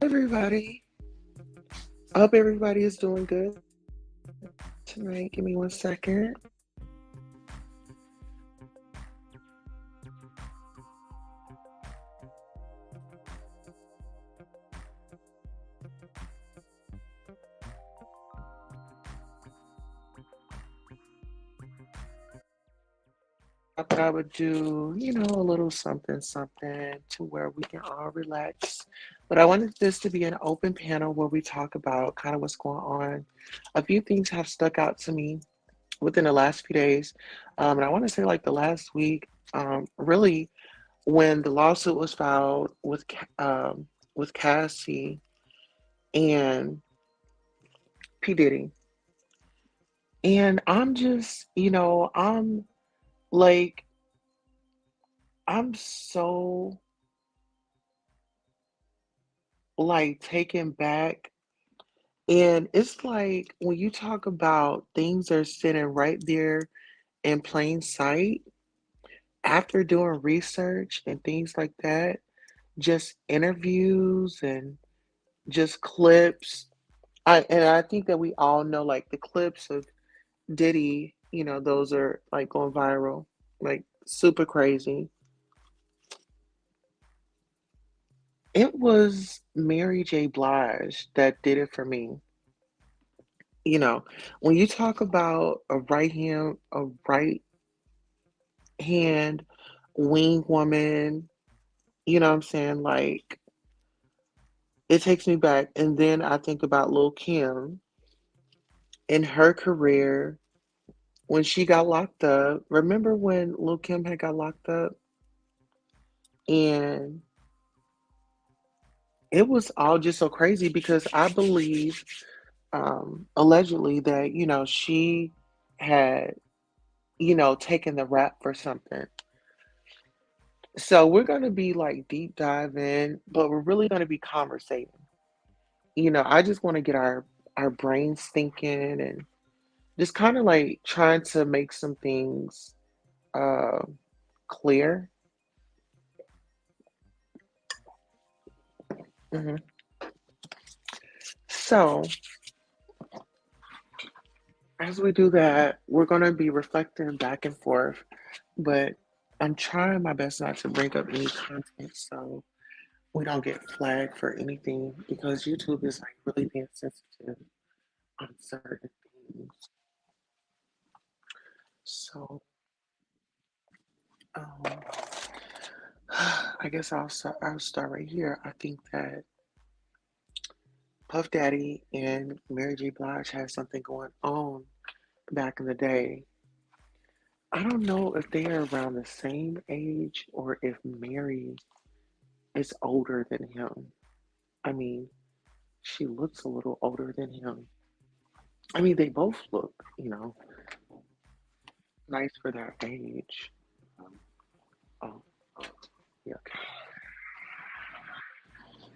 everybody. I hope everybody is doing good tonight. Give me 1 second. I thought I would do, a little something, something to where we can all relax. But I wanted this to be an open panel where we talk about kind of what's going on. A few things have stuck out to me within the last few days. And I want to say, like, the last week, really, when the lawsuit was filed with Cassie and P. Diddy. And I'm just, like, I'm so like taken back. And it's like when you talk about things that are sitting right there in plain sight, after doing research and things like that, just interviews and just clips. I think that we all know, like, the clips of Diddy, those are like going viral, like super crazy. It was Mary J. Blige that did it for me. You know, when you talk about a right hand wing woman, you know what I'm saying? Like, it takes me back. And then I think about Lil Kim in her career when she got locked up. Remember when Lil Kim had got locked up? And it was all just so crazy because I believe, allegedly, that, she had, taken the rap for something. So we're going to be like deep dive in, but we're really going to be conversating. I just want to get our brains thinking and just kind of like trying to make some things uh clear. hmm So as we do that, we're going to be reflecting back and forth, but I'm trying my best not to bring up any content so we don't get flagged for anything because YouTube is like really being sensitive on certain things. So, um, I guess I'll start right here. I think that Puff Daddy and Mary J. Blige had something going on back in the day. I don't know if they are around the same age or if Mary is older than him. I mean, she looks a little older than him. I mean, they both look, nice for their age. Oh, yeah. Okay.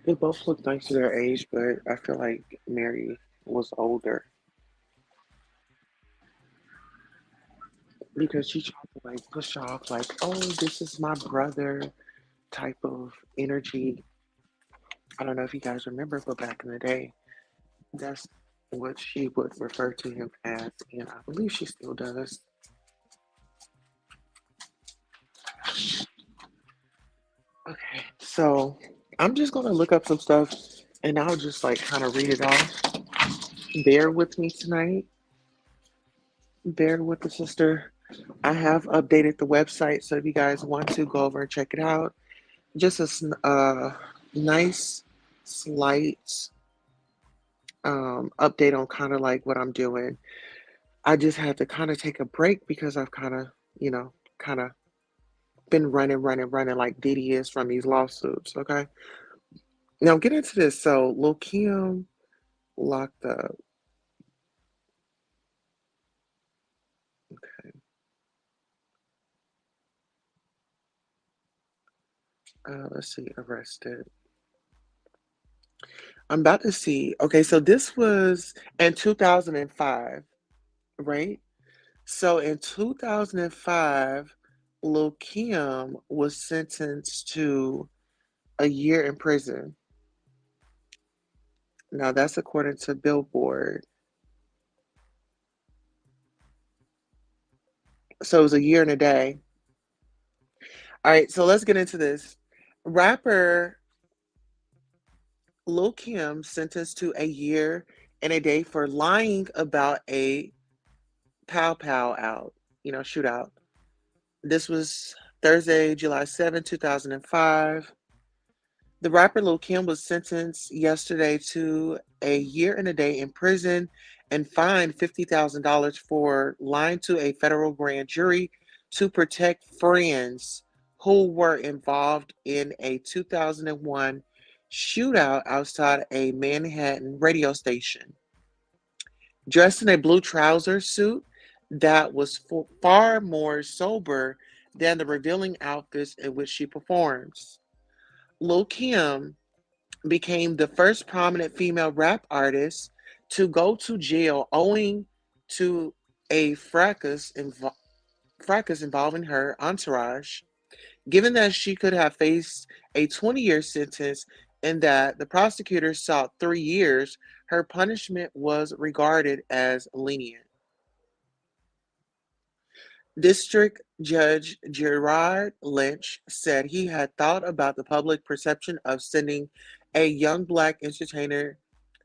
They both look nice for their age, but I feel like Mary was older because she tried to like push off like, oh, this is my brother type of energy. I don't know if you guys remember, but back in the day, that's what she would refer to him as, and I believe she still does. Okay, so I'm just gonna look up some stuff and I'll just like kind of read it off. Bear with me tonight. Bear with the sister. I have updated the website, so if you guys want to go over and check it out, just nice, slight update on kind of like what I'm doing. I just had to kind of take a break because I've kind of been running, running, running like Diddy is from these lawsuits. Okay, now get into this. So Lil Kim locked up. Okay, let's see, arrested. I'm about to see. Okay, so this was in 2005, right? So in 2005, Lil Kim was sentenced to a year in prison. Now that's according to Billboard. So it was a year and a day. All right, so let's get into this. Rapper Lil Kim sentenced to a year and a day for lying about a pow pow out, shootout. This was Thursday, July 7, 2005. The rapper Lil Kim was sentenced yesterday to a year and a day in prison and fined $50,000 for lying to a federal grand jury to protect friends who were involved in a 2001 shootout outside a Manhattan radio station. Dressed in a blue trouser suit that was far more sober than the revealing outfits in which she performs. Lil Kim became the first prominent female rap artist to go to jail owing to a fracas involving her entourage. Given that she could have faced a 20-year sentence and that the prosecutor sought 3 years, her punishment was regarded as lenient. District Judge Gerard Lynch said he had thought about the public perception of sending a young black entertainer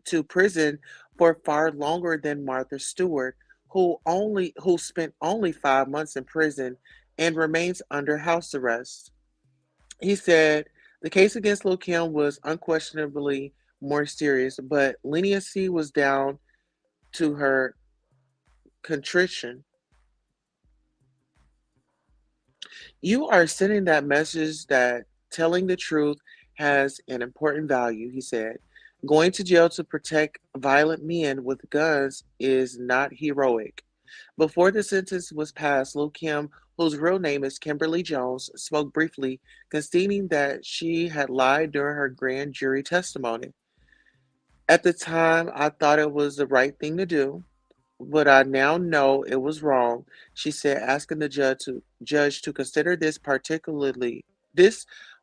to prison for far longer than Martha Stewart, who spent only 5 months in prison and remains under house arrest. He said the case against Lil Kim was unquestionably more serious, but leniency was down to her contrition. You are sending that message that telling the truth has an important value, he said. Going to jail to protect violent men with guns is not heroic. Before the sentence was passed, Lil Kim, whose real name is Kimberly Jones, spoke briefly, conceding that she had lied during her grand jury testimony. At the time, I thought it was the right thing to do. But I now know it was wrong, she said, asking the judge to consider this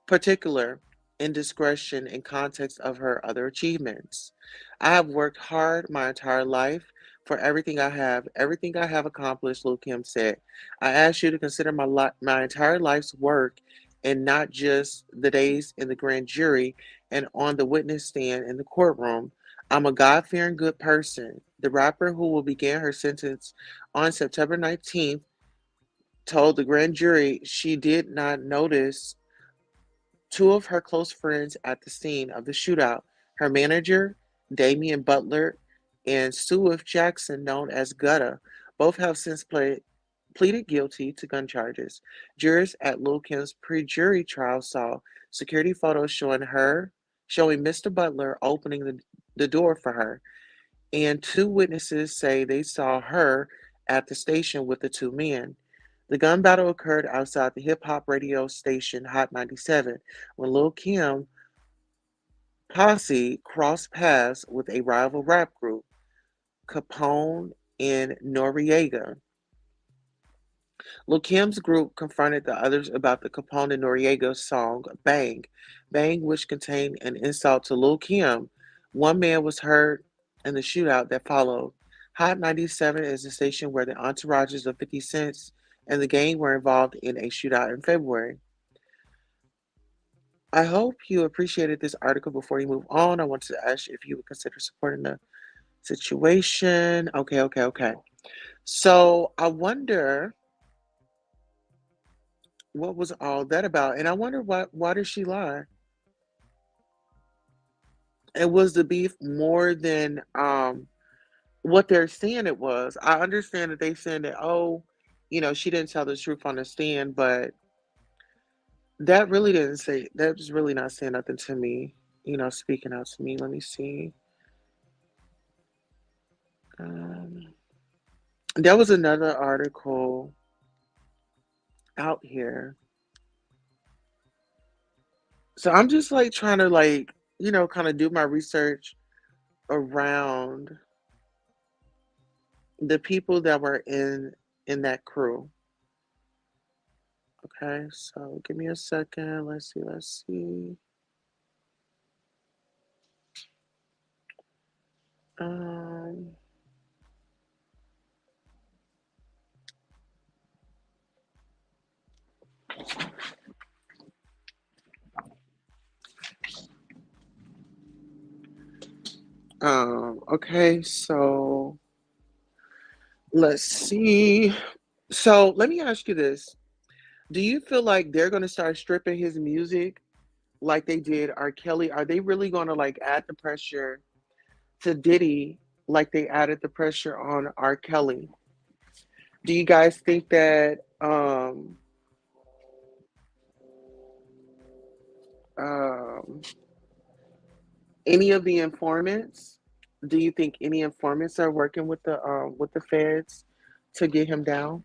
particular indiscretion in context of her other achievements. I have worked hard my entire life for everything I have accomplished, Lil Kim said. I ask you to consider my entire life's work and not just the days in the grand jury and on the witness stand in the courtroom. I'm a God fearing good person. The rapper, who will begin her sentence on September 19th, told the grand jury she did not notice two of her close friends at the scene of the shootout: her manager, Damian Butler, and Sue Jackson, known as Gutta. Both have since pleaded guilty to gun charges. Jurors at Lil Kim's pre-jury trial saw security photos showing Mr. Butler opening the door for her, and two witnesses say they saw her at the station with the two men. The gun battle occurred outside the hip hop radio station Hot 97 when Lil Kim posse crossed paths with a rival rap group, Capone and Noriega. Lil Kim's group confronted the others about the Capone and Noriega song Bang, Bang, which contained an insult to Lil Kim. One man was hurt in the shootout that followed. Hot 97 is the station where the entourages of 50 Cent and the gang were involved in a shootout in February. I hope you appreciated this article. Before you move on, I want to ask you if you would consider supporting the situation. Okay, okay, okay. So I wonder what was all that about? And I wonder why did she lie? And was the beef more than what they're saying it was? I understand that they saying that, oh, she didn't tell the truth on the stand, but that was really not saying nothing to me, speaking out to me. Let me see. Um, there was another article out here. So I'm just like trying to kind of do my research around the people that were in that crew. Okay, so give me a second. Let's see. Um, okay, so let's see. So let me ask you this. Do you feel like they're gonna start stripping his music like they did R. Kelly? Are they really gonna like add the pressure to Diddy like they added the pressure on R. Kelly? Do you guys think that um any of the informants, do you think any informants are working with the feds to get him down?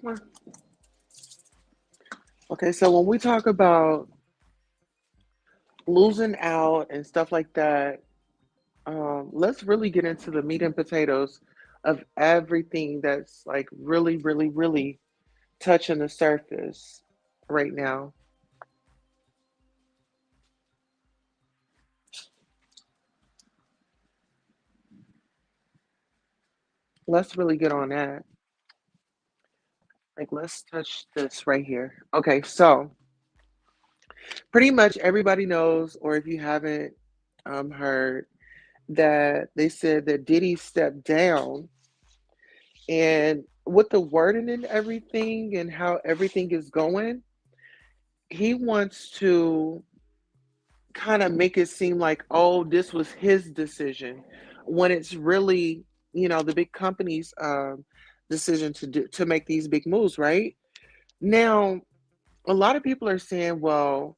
Come on. Okay, so when we talk about losing out and stuff like that, let's really get into the meat and potatoes of everything that's like really, really, really touching the surface right now. Let's really get on that. Like, let's touch this right here. Okay, so pretty much everybody knows, or if you haven't heard, that they said that Diddy stepped down, and with the wording and everything and how everything is going, he wants to kind of make it seem like, oh, this was his decision, when it's really, the big company's decision to make these big moves, right? Now, a lot of people are saying, well,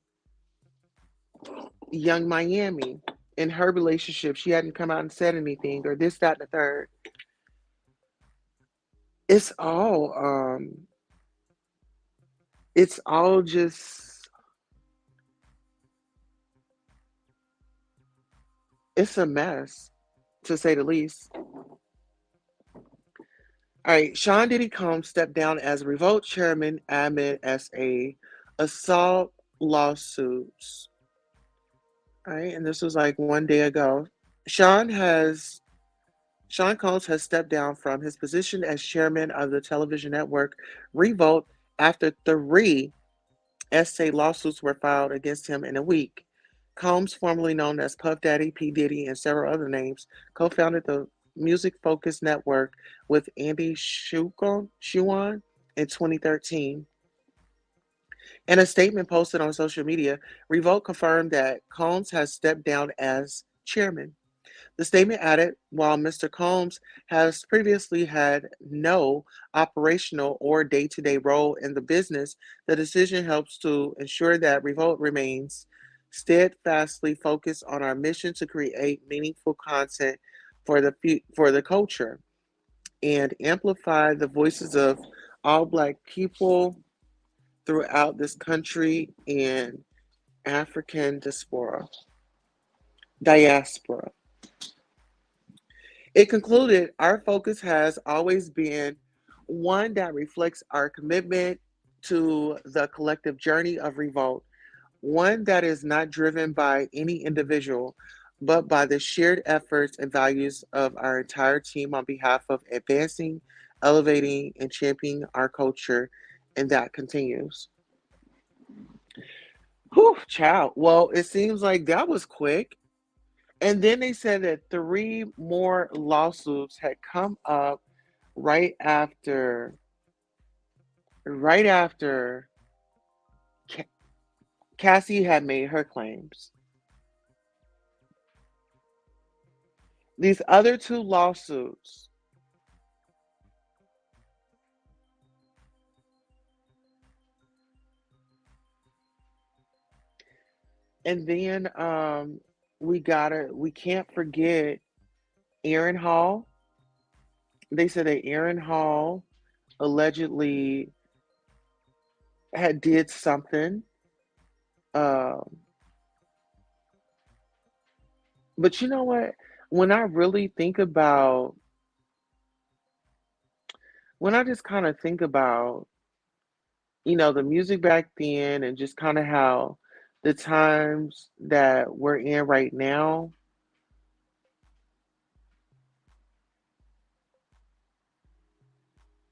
Young Miami in her relationship, she hadn't come out and said anything, or this, that, and the third. It's all it's all just it's a mess, to say the least. All right, Sean Diddy Combs stepped down as Revolt chairman amid SA assault lawsuits. All right, and this was like one day ago. Sean has Sean Combs has stepped down from his position as chairman of the television network Revolt after three SA lawsuits were filed against him in a week. Combs, formerly known as Puff Daddy, P. Diddy, and several other names, co founded the music focused network with Andy Shuon in 2013. In a statement posted on social media, Revolt confirmed that Combs has stepped down as chairman. The statement added, while Mr. Combs has previously had no operational or day to day role in the business, the decision helps to ensure that Revolt remains steadfastly focused on our mission to create meaningful content for the culture and amplify the voices of all Black people throughout this country and African diaspora. It concluded, our focus has always been one that reflects our commitment to the collective journey of revolt, one that is not driven by any individual, but by the shared efforts and values of our entire team on behalf of advancing, elevating, and championing our culture. And that continues. Whew, child. Well, it seems like that was quick. And then they said that three more lawsuits had come up right after right after Ca- Cassie had made her claims. These other two lawsuits, and then we can't forget Aaron Hall. They said that Aaron Hall allegedly had did something. Um, but you know what? When I really think about, when I just kind of think about, the music back then and just kind of how the times that we're in right now,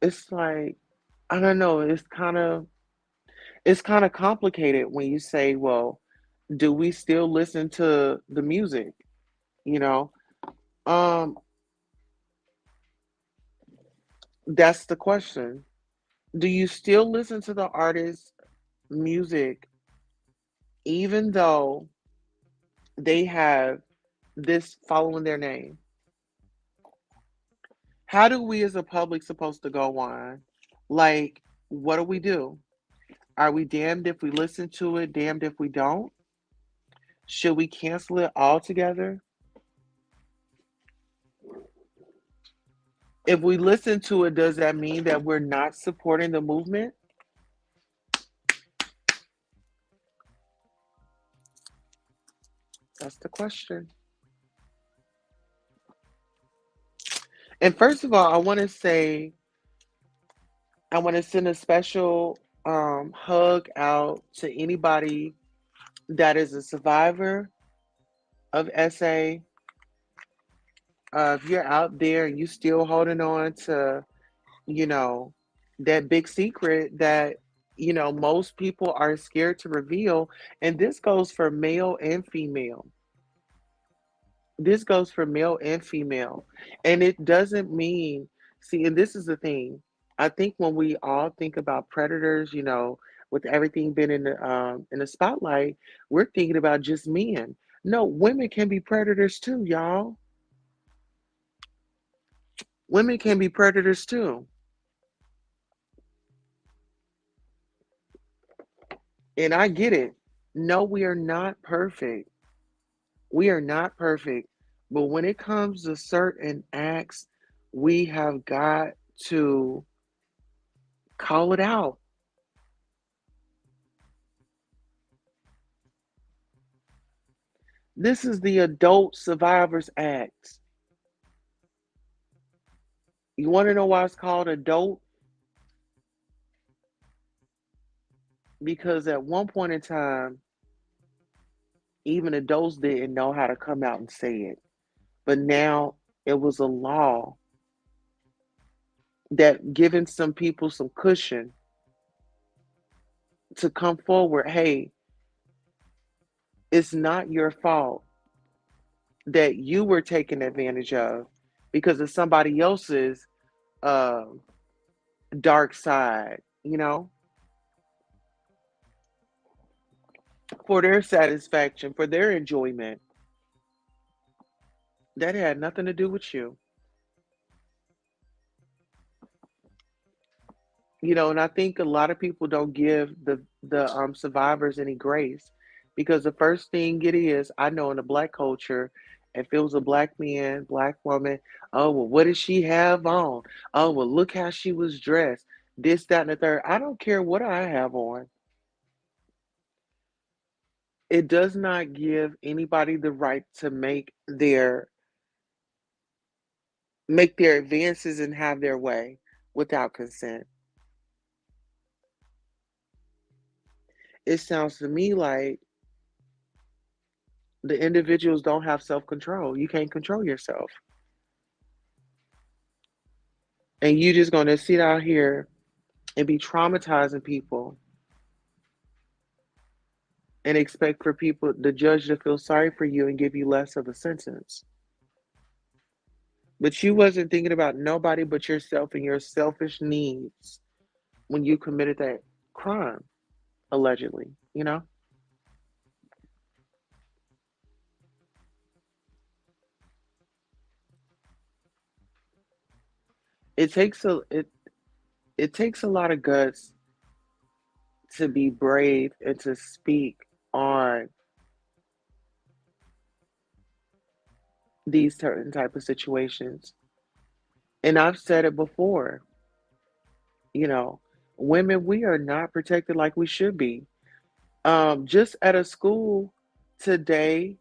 it's like, I don't know, it's kind of complicated when you say, well, do we still listen to the music? You know, um, that's the question. Do you still listen to the artist's music even though they have this following their name? How do we as a public supposed to go on? Like, what do we do? Are we damned if we listen to it, damned if we don't? Should we cancel it altogether? If we listen to it, does that mean that we're not supporting the movement? That's the question. And first of all, I want to send a special hug out to anybody that is a survivor of SA. If you're out there and you still holding on to, you know, that big secret that, most people are scared to reveal, and this goes for male and female. This goes for male and female. And it doesn't mean, see, and this is the thing. I think when we all think about predators, with everything being in the spotlight, we're thinking about just men. No, women can be predators too, y'all. Women can be predators too. And I get it. No, we are not perfect. We are not perfect. But when it comes to certain acts, we have got to call it out. This is the Adult Survivors Act. You want to know why it's called adult? Because at one point in time, even adults didn't know how to come out and say it. But now it was a law that giving some people some cushion to come forward. Hey, it's not your fault that you were taken advantage of because of somebody else's uh, dark side, for their satisfaction, for their enjoyment. That had nothing to do with you. And I think a lot of people don't give the survivors any grace because the first thing it is, I know in the black culture, if it was a black man, black woman, oh well, what did she have on? Oh well, look how she was dressed. This, that, and the third. I don't care what I have on. It does not give anybody the right to make their advances and have their way without consent. It sounds to me like the individuals don't have self-control. You can't control yourself. And you just gonna sit out here and be traumatizing people and expect for people, the judge, to feel sorry for you and give you less of a sentence. But you wasn't thinking about nobody but yourself and your selfish needs when you committed that crime, allegedly, It takes a lot of guts to be brave and to speak on these certain type of situations. And I've said it before. You know, women, we are not protected like we should be. Just at a school today,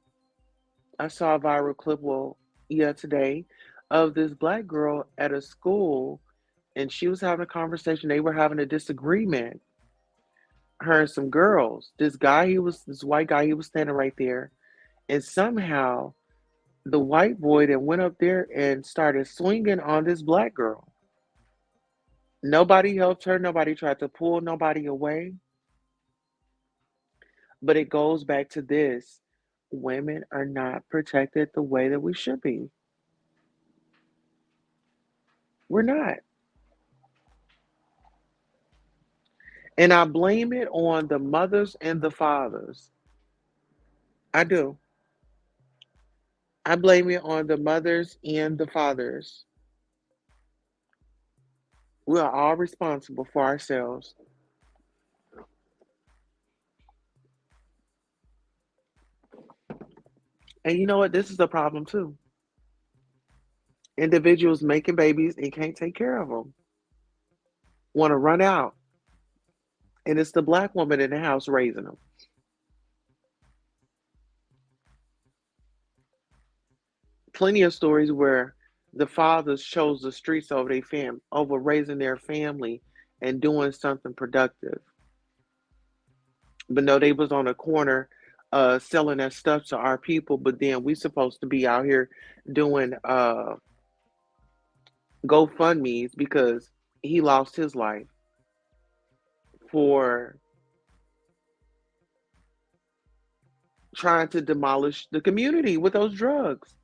I saw a viral clip, well, yeah, today, of this black girl at a school, and she was having a conversation. They were having a disagreement, her and some girls. This white guy, he was standing right there, and somehow the white boy that went up there and started swinging on this black girl. Nobody helped her, nobody tried to pull nobody away, but it goes back to this: women are not protected the way that we should be. We're not. And I blame it on the mothers and the fathers. I do. I blame it on the mothers and the fathers. We are all responsible for ourselves. And you know what? This is a problem too. Individuals making babies and can't take care of them, want to run out, and it's the black woman in the house raising them. Plenty of stories where the fathers chose the streets over over raising their family and doing something productive. But no, they was on a corner selling that stuff to our people, but then we supposed to be out here doing GoFundMe's because he lost his life for trying to demolish the community with those drugs.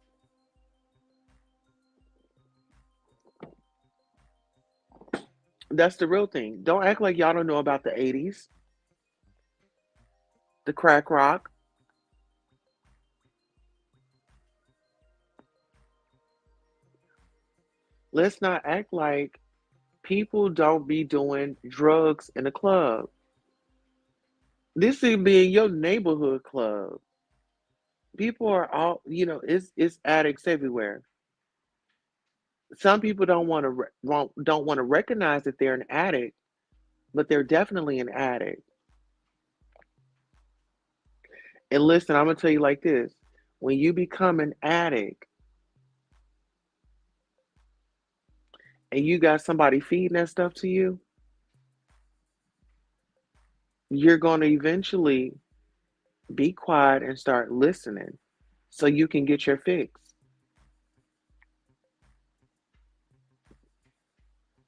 That's the real thing. Don't act like y'all don't know about the 80s, the crack rock. Let's not act like people don't be doing drugs in a club. This should be in your neighborhood club. People are all, it's addicts everywhere. Some people don't want to recognize that they're an addict, but they're definitely an addict. And listen, I'm gonna tell you like this: when you become an addict and you got somebody feeding that stuff to you, you're gonna eventually be quiet and start listening so you can get your fix.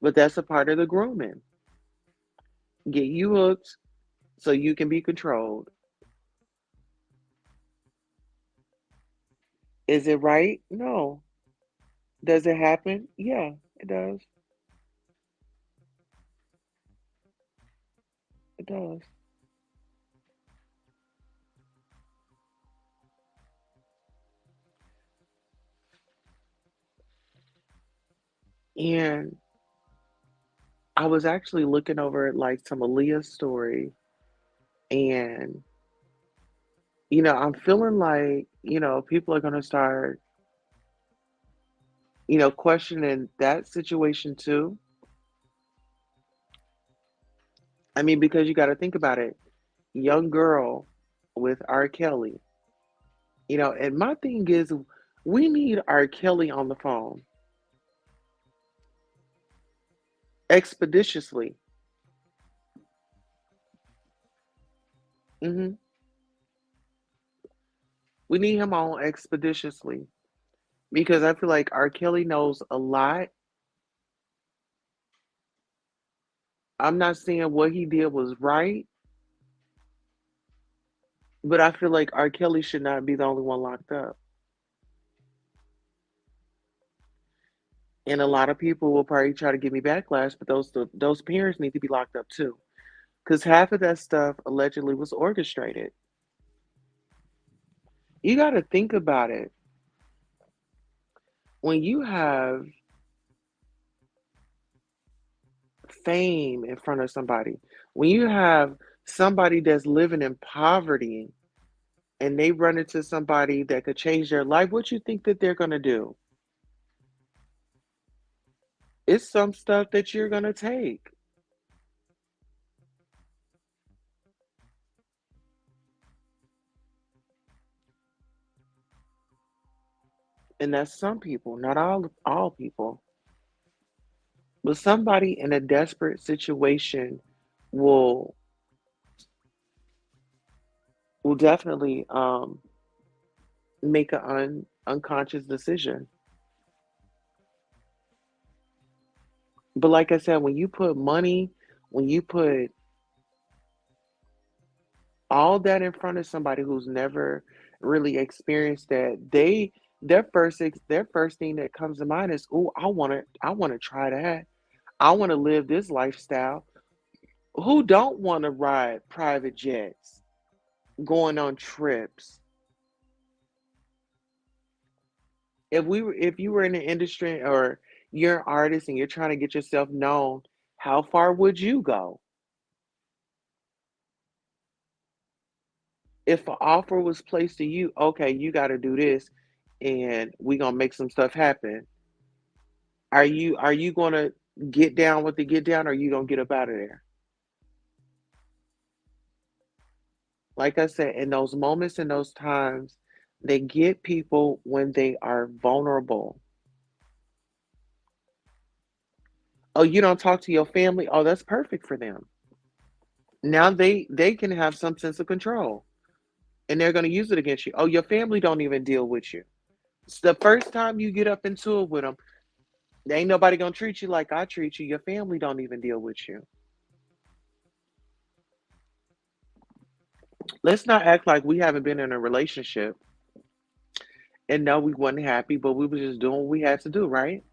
But that's a part of the grooming. Get you hooked so you can be controlled. Is it right? No. Does it happen? Yeah, it does. It does. And I was actually looking over like some Aaliyah's story, and I'm feeling like, people are gonna start, questioning that situation too. I mean, because you gotta think about it. Young girl with R. Kelly, and my thing is we need R. Kelly on the phone expeditiously. hmm We need him on expeditiously because I feel like R. Kelly knows a lot. I'm not saying what he did was right, but I feel like R. Kelly should not be the only one locked up. And a lot of people will probably try to give me backlash, but those parents need to be locked up too, because half of that stuff allegedly was orchestrated. You got to think about it. When you have fame in front of somebody, when you have somebody that's living in poverty and they run into somebody that could change their life, what you think that they're going to do? It's some stuff that you're going to take. And that's some people, not all people. But somebody in a desperate situation will will definitely make an unconscious decision. But like I said, when you put money, when you put all that in front of somebody who's never really experienced that, their first thing that comes to mind is, "Oh, I want to try that. I want to live this lifestyle." Who don't want to ride private jets, going on trips? If you were in the industry, or you're an artist and you're trying to get yourself known, how far would you go? If an offer was placed to you, okay, you got to do this, and we gonna make some stuff happen. Are you gonna get down with the get down, or are you gonna get up out of there? Like I said, in those moments, in those times, they get people when they are vulnerable. Oh, you don't talk to your family? Oh, that's perfect for them. Now they can have some sense of control, and they're gonna use it against you. Oh, your family don't even deal with you. It's the first time you get up into it with them, ain't nobody gonna treat you like I treat you. Your family don't even deal with you. Let's not act like we haven't been in a relationship and no, we wasn't happy, but we were just doing what we had to do, right?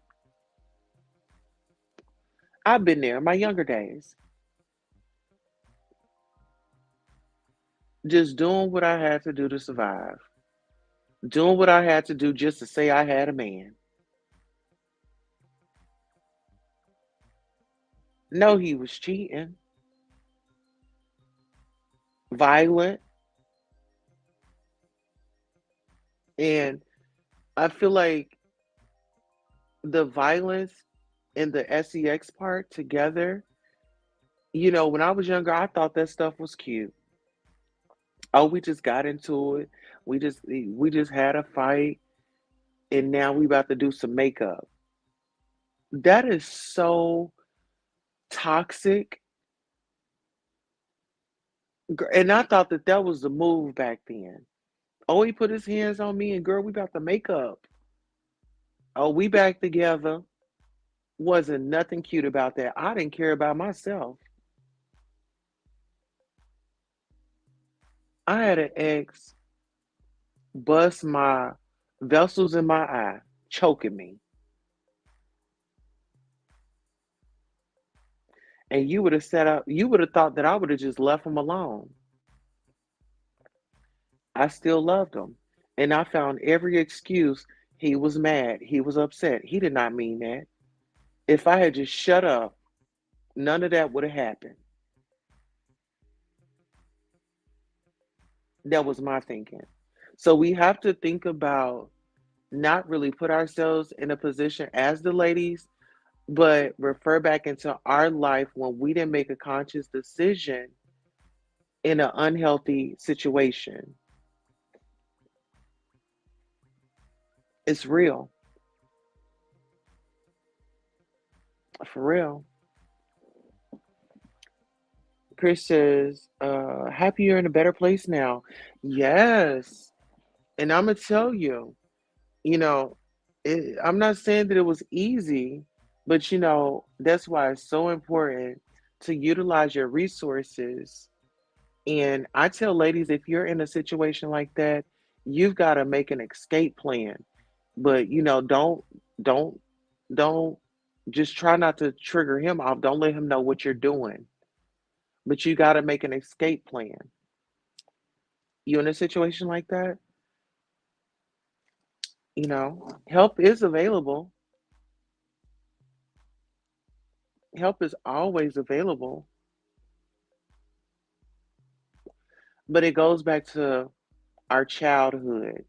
I've been there in my younger days, just doing what I had to do to survive, doing what I had to do just to say I had a man. No, he was cheating, violent, and I feel like the violence and the sex part together, when I was younger, I thought that stuff was cute. Oh, we just got into it. We just had a fight, and now we about to do some makeup. That is so toxic. And I thought that that was the move back then. Oh, he put his hands on me, and girl, we about to make up. Oh, we back together. Wasn't nothing cute about that. I didn't care about myself. I had an ex bust my vessels in my eye, choking me. And you would have set up, you would have thought that I would have just left him alone. I still loved him. And I found every excuse. He was mad. He was upset. He did not mean that. If I had just shut up, none of that would have happened. That was my thinking. So we have to think about not really put ourselves in a position as the ladies, but refer back into our life when we didn't make a conscious decision in an unhealthy situation. It's real, for real. Chris says, happy you're in a better place now. Yes. And I'm going to tell you, you know, I'm not saying that it was easy, but that's why it's so important to utilize your resources. And I tell ladies, if you're in a situation like that, you've got to make an escape plan. But don't, don't just try not to trigger him off. Don't let him know what you're doing. But you got to make an escape plan. You in a situation like that, help is available. Help is always available. But it goes back to our childhood.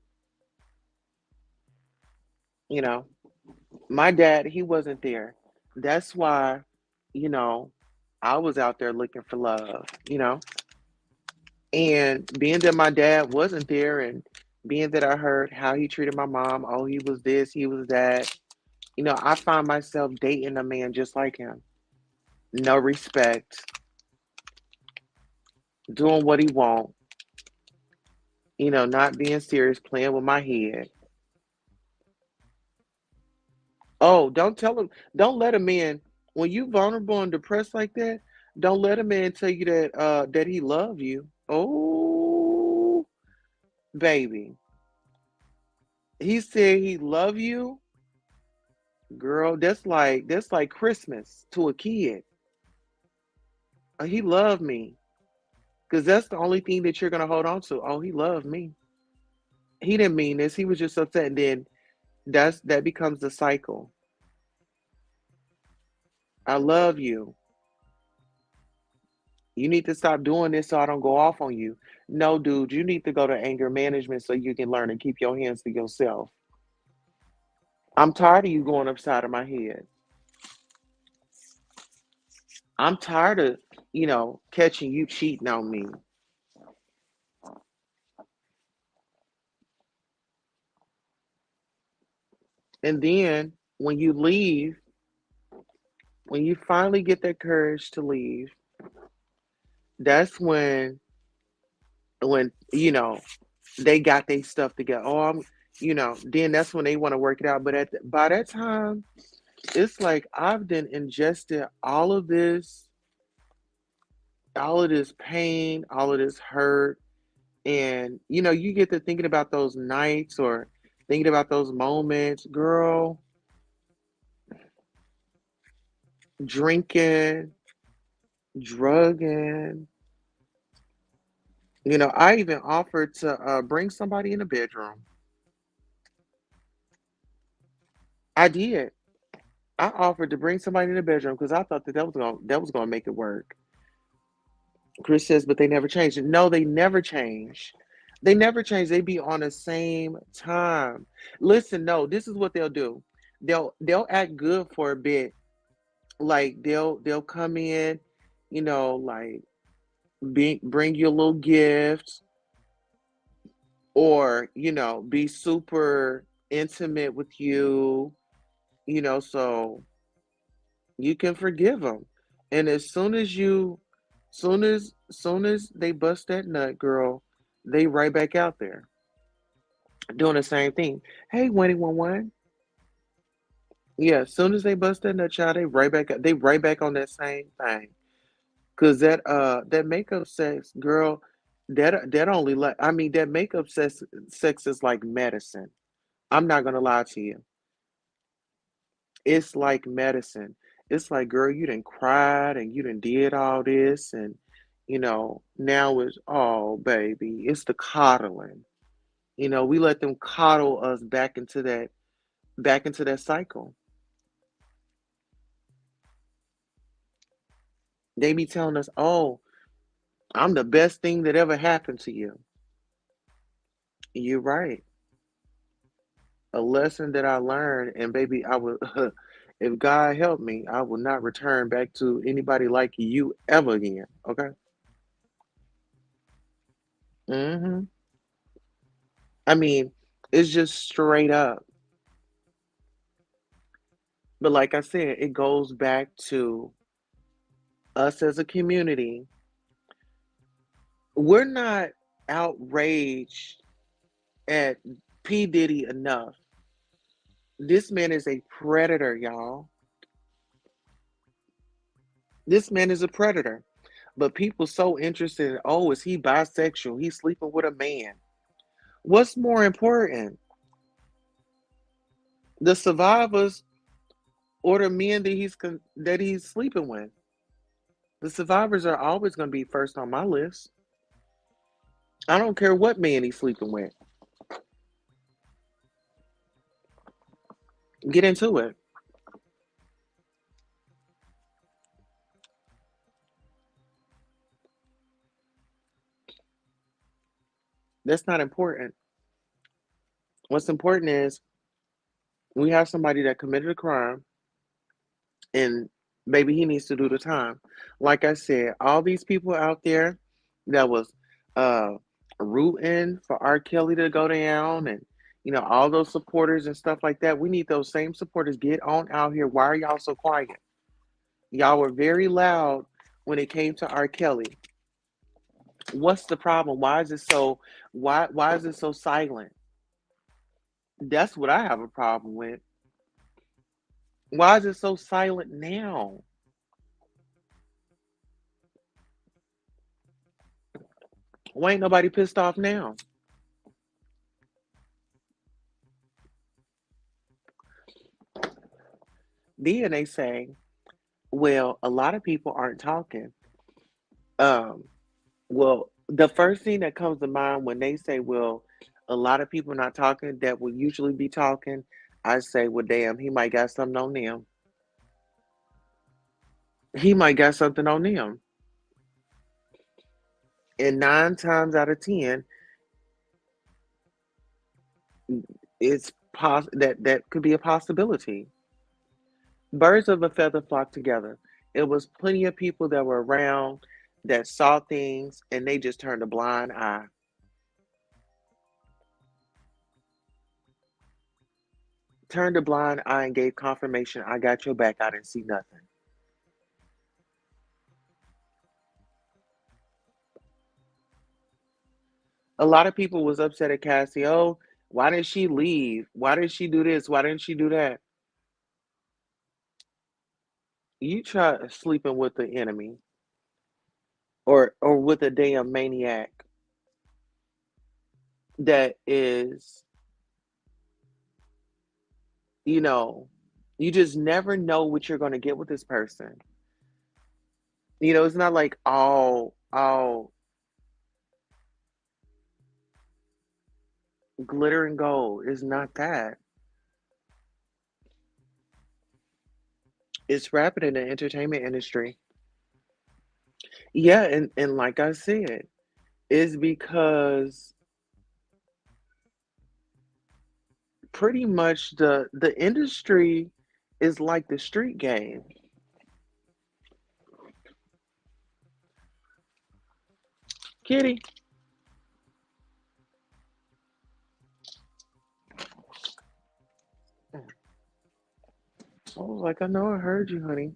You know, my dad, he wasn't there. That's why, you know, I was out there looking for love. And being that my dad wasn't there, and being that I heard how he treated my mom, oh, he was this, he was that. I find myself dating a man just like him. No respect, doing what he want, not being serious, playing with my head. Oh, don't tell him, don't let a man, when you vulnerable and depressed like that, don't let a man tell you that he love you. Oh, baby. He said he love you, girl. That's like Christmas to a kid. He loved me. Because that's the only thing that you're gonna hold on to. Oh, he loved me. He didn't mean this. He was just upset. And then that becomes the cycle. I love you. You need to stop doing this so I don't go off on you. No, dude, you need to go to anger management so you can learn and keep your hands to yourself. I'm tired of you going upside of my head. I'm tired of, catching you cheating on me. And then when you leave, when you finally get that courage to leave, that's when they got their stuff together. Oh, then that's when they want to work it out. But by that time, it's like I've been ingested all of this pain, all of this hurt, and you get to thinking about those nights or thinking about those moments, girl, drinking, drugging. I even offered to bring somebody in the bedroom. I did. I offered to bring somebody in the bedroom because I thought that was gonna make it work. Chris says, but they never change. No, they never change. They never change. They be on the same time. Listen, no, this is what they'll do. They'll act good for a bit. Like they'll come in, like bring you a little gift or, be super intimate with you, so you can forgive them. And as soon as they bust that nut, girl, they right back out there doing the same thing. Hey, 111. Yeah, as soon as they bust that nut, child, they right back on that same thing. Cause that makeup sex, girl, that only like I mean that makeup sex is like medicine. I'm not gonna lie to you. It's like medicine. It's like, girl, you done cried and you done did all this, and now it's oh baby, it's the coddling. We let them coddle us back into that cycle. They be telling us, oh, I'm the best thing that ever happened to you. You're right. A lesson that I learned, and baby, I will, if God help me, I will not return back to anybody like you ever again. Okay. Hmm. I mean, it's just straight up. But like I said, it goes back to us as a community. We're not outraged at P. Diddy enough. This man is a predator, y'all. This man is a predator. But people so interested in, oh, is he bisexual? He's sleeping with a man. What's more important, the survivors or the men that he's sleeping with? The survivors are always going to be first on my list. I don't care what man he's sleeping with. Get into it. That's not important. What's important is we have somebody that committed a crime and maybe he needs to do the time. Like I said, all these people out there that was uh rooting for R. Kelly to go down and all those supporters and stuff like that. We need those same supporters. Get on out here. Why are y'all so quiet? Y'all were very loud when it came to R. Kelly. What's the problem? Why is it so silent? That's what I have a problem with. Why is it so silent now? Why ain't nobody pissed off now? Then they say, well, a lot of people aren't talking. Um, well, the first thing that comes to mind when they say, well, a lot of people not talking that will usually be talking, I say, well, damn, he might got something on them. He might got something on them. And 9 times out of 10, that could be a possibility. Birds of a feather flock together. It was plenty of people that were around that saw things and they just turned a blind eye. Turned a blind eye and gave confirmation, I got your back, I didn't see nothing. A lot of people was upset at Cassie. Oh, why didn't she leave? Why didn't she do this? Why didn't she do that? You try sleeping with the enemy or with a damn maniac that is, you know, you just never know what you're gonna get with this person. It's not like all glitter and gold. It's not that. It's rapid in the entertainment industry. Yeah, and like I said, it's because pretty much the industry is like the street game. Kitty. I was like, I know I heard you, honey.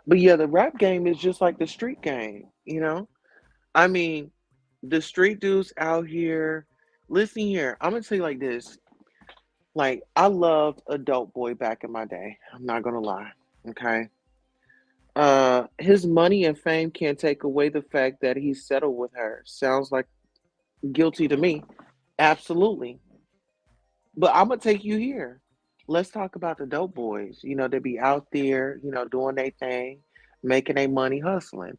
But yeah, the rap game is just like the street game. I mean, the street dudes out here. Listen here, I'm gonna tell you like this. Like, I loved a dope boy back in my day. I'm not gonna lie. Okay. His money and fame can't take away the fact that he settled with her. Sounds like guilty to me. Absolutely. But I'm gonna take you here. Let's talk about the dope boys. They be out there, doing their thing, making their money, hustling.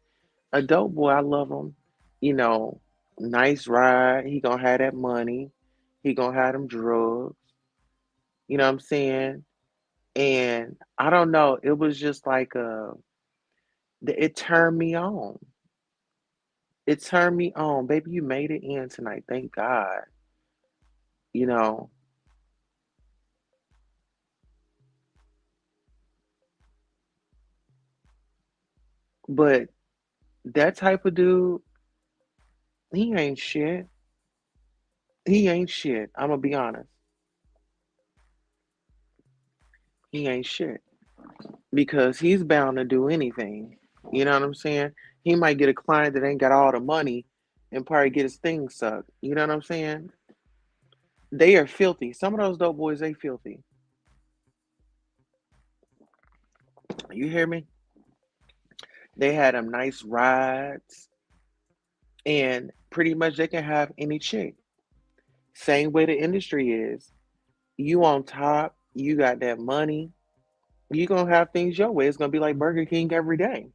A dope boy, I love him. You know, nice ride. He gonna have that money. He gonna have them drugs. You know what I'm saying? And I don't know. It was just like it turned me on. It turned me on, baby. You made it in tonight. Thank God. You know, but that type of dude, he ain't shit. He ain't shit. I'm gonna be honest. He ain't shit because he's bound to do anything. You know what I'm saying? He might get a client that ain't got all the money and probably get his thing sucked. You know what I'm saying? They are filthy. Some of those dope boys, they filthy. You hear me? They had them nice rides, and pretty much they can have any chick. Same way the industry is. You on top, you got that money, you gonna have things your way. It's gonna be like Burger King every day.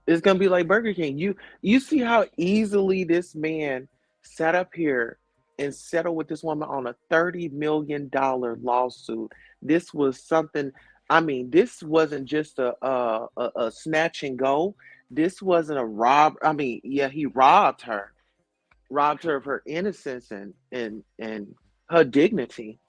It's gonna be like Burger King. You see how easily this man sat up here and settled with this woman on a $30 million lawsuit. This was something. I mean, this wasn't just a snatch and go. This wasn't a rob. I mean, yeah, he robbed her of her innocence and her dignity.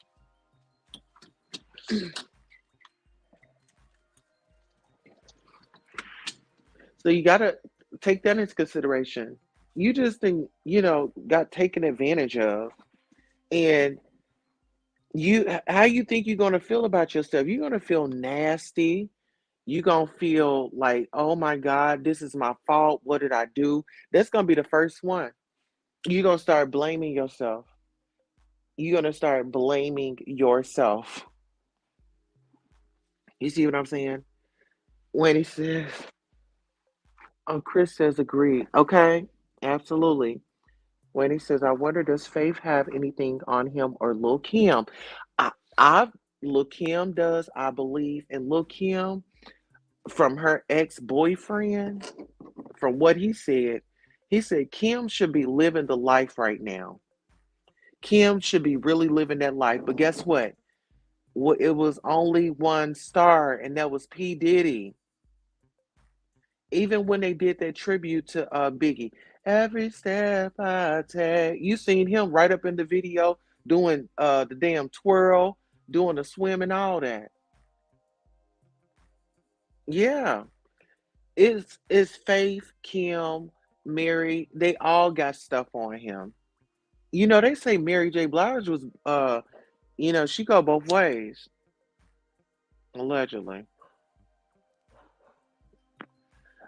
So you gotta take that into consideration. You just think, got taken advantage of. And how you think you're gonna feel about yourself? You're gonna feel nasty. You're gonna feel like, oh my God, this is my fault. What did I do? That's gonna be the first one. You're gonna start blaming yourself. You're gonna start blaming yourself. You see what I'm saying? When he says, oh, Chris says agree. Okay, absolutely. When he says, I wonder, does Faith have anything on him or Lil Kim? I, I, Lil Kim does, I believe. And Lil Kim, from her ex-boyfriend, from what he said Kim should be living the life right now. Kim should be really living that life. But guess what? Well, it was only one star, and that was P. Diddy. Even when they did that tribute to Biggie, every step I take, you seen him right up in the video doing the damn twirl, doing the swim and all that. Yeah, it's Faith, Kim, Mary. They all got stuff on him. They say Mary J. Blige was she go both ways, allegedly.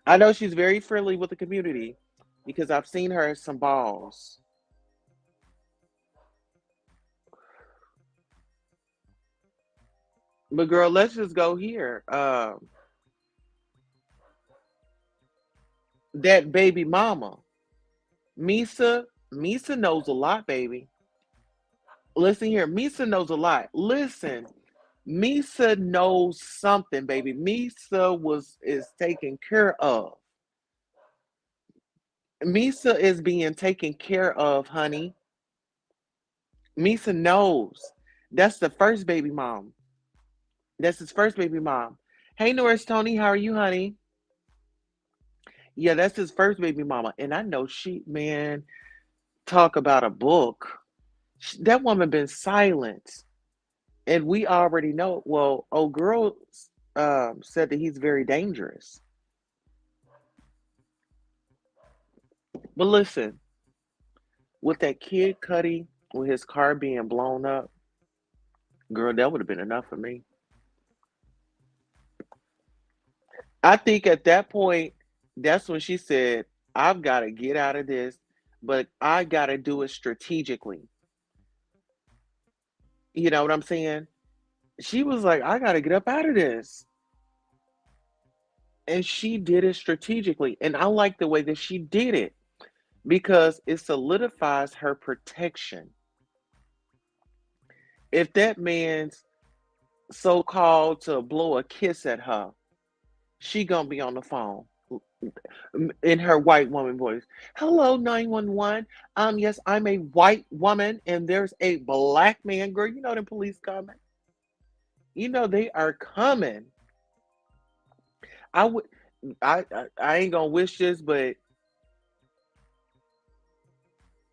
I know she's very friendly with the community because I've seen her at some balls. But girl, let's just go here. That baby mama, Misa. Misa knows a lot, baby. Listen here, Misa knows a lot. Listen, Misa knows something, baby. Misa is taken care of. Misa is being taken care of, honey. Misa knows. That's the first baby mom. That's his first baby mom. Hey, Norris Tony, how are you, honey? Yeah, that's his first baby mama. And I know man, talk about a book. That woman been silent. And we already know. Well, old girl said that he's very dangerous. But listen, with that kid Cuddy, with his car being blown up, girl, that would have been enough for me. I think at that point, that's when she said, I've got to get out of this, but I got to do it strategically. You know what I'm saying? She was like, I got to get up out of this. And she did it strategically. And I like the way that she did it because it solidifies her protection. If that man's so called to blow a kiss at her, she gonna be on the phone in her white woman voice. Hello, 911. Yes, I'm a white woman and there's a black man. Girl, you know the police coming. You know they are coming. I would I ain't gonna wish this, but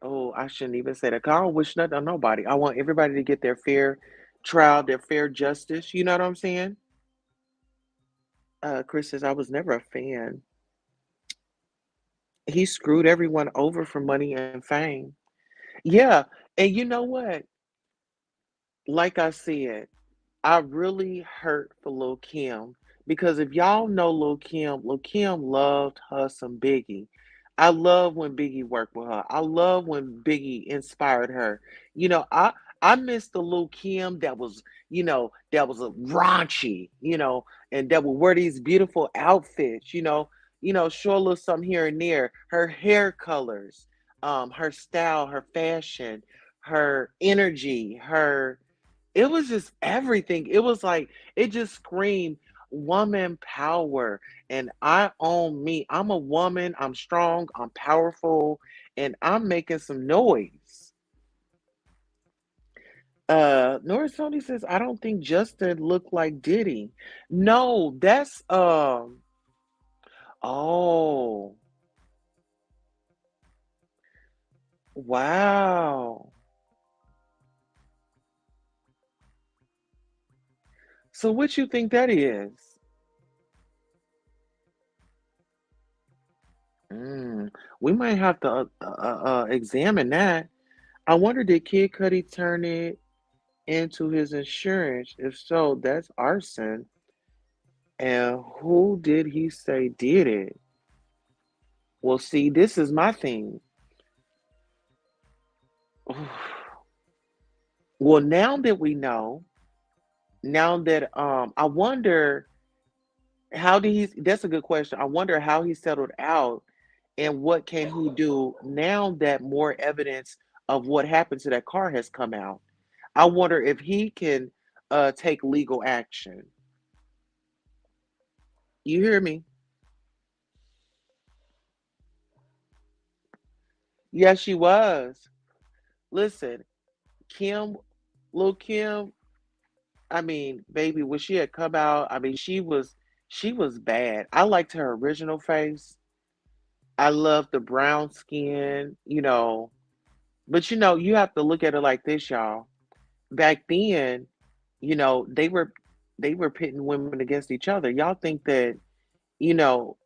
oh, I shouldn't even say that. 'Cause I don't wish nothing on nobody. I want everybody to get their fair trial, their fair justice. You know what I'm saying? Chris says I was never a fan. He screwed everyone over for money and fame. Yeah, and you know what? Like I said, I really hurt for Lil Kim because if y'all know Lil Kim loved her some Biggie. I love when Biggie worked with her. I love when Biggie inspired her. I miss the Lil Kim that was, that was a raunchy, and that would wear these beautiful outfits, show a little something here and there. Her hair colors, her style, her fashion, her energy, her it was just everything. It was like it just screamed woman power. And I own me. I'm a woman. I'm strong. I'm powerful. And I'm making some noise. Norris Tony says, I don't think Justin looked like Diddy. No, that's oh wow. So what you think that is? Mm, we might have to examine that. I wonder, did Kid Cudi turn it into his insurance? If so, that's arson. And who did he say did it? Well, see, this is my thing. Well, now that we know, now that I wonder how did he that's a good question. I wonder how he settled out and what can he do now that more evidence of what happened to that car has come out. I wonder if he can take legal action. You hear me? Yes, she was. Listen, Kim, little Kim, I mean, baby, when she had come out, I mean, she was bad. I liked her original face. I loved the brown skin, but you have to look at it like this, y'all. Back then, they were pitting women against each other. Y'all think that, you know,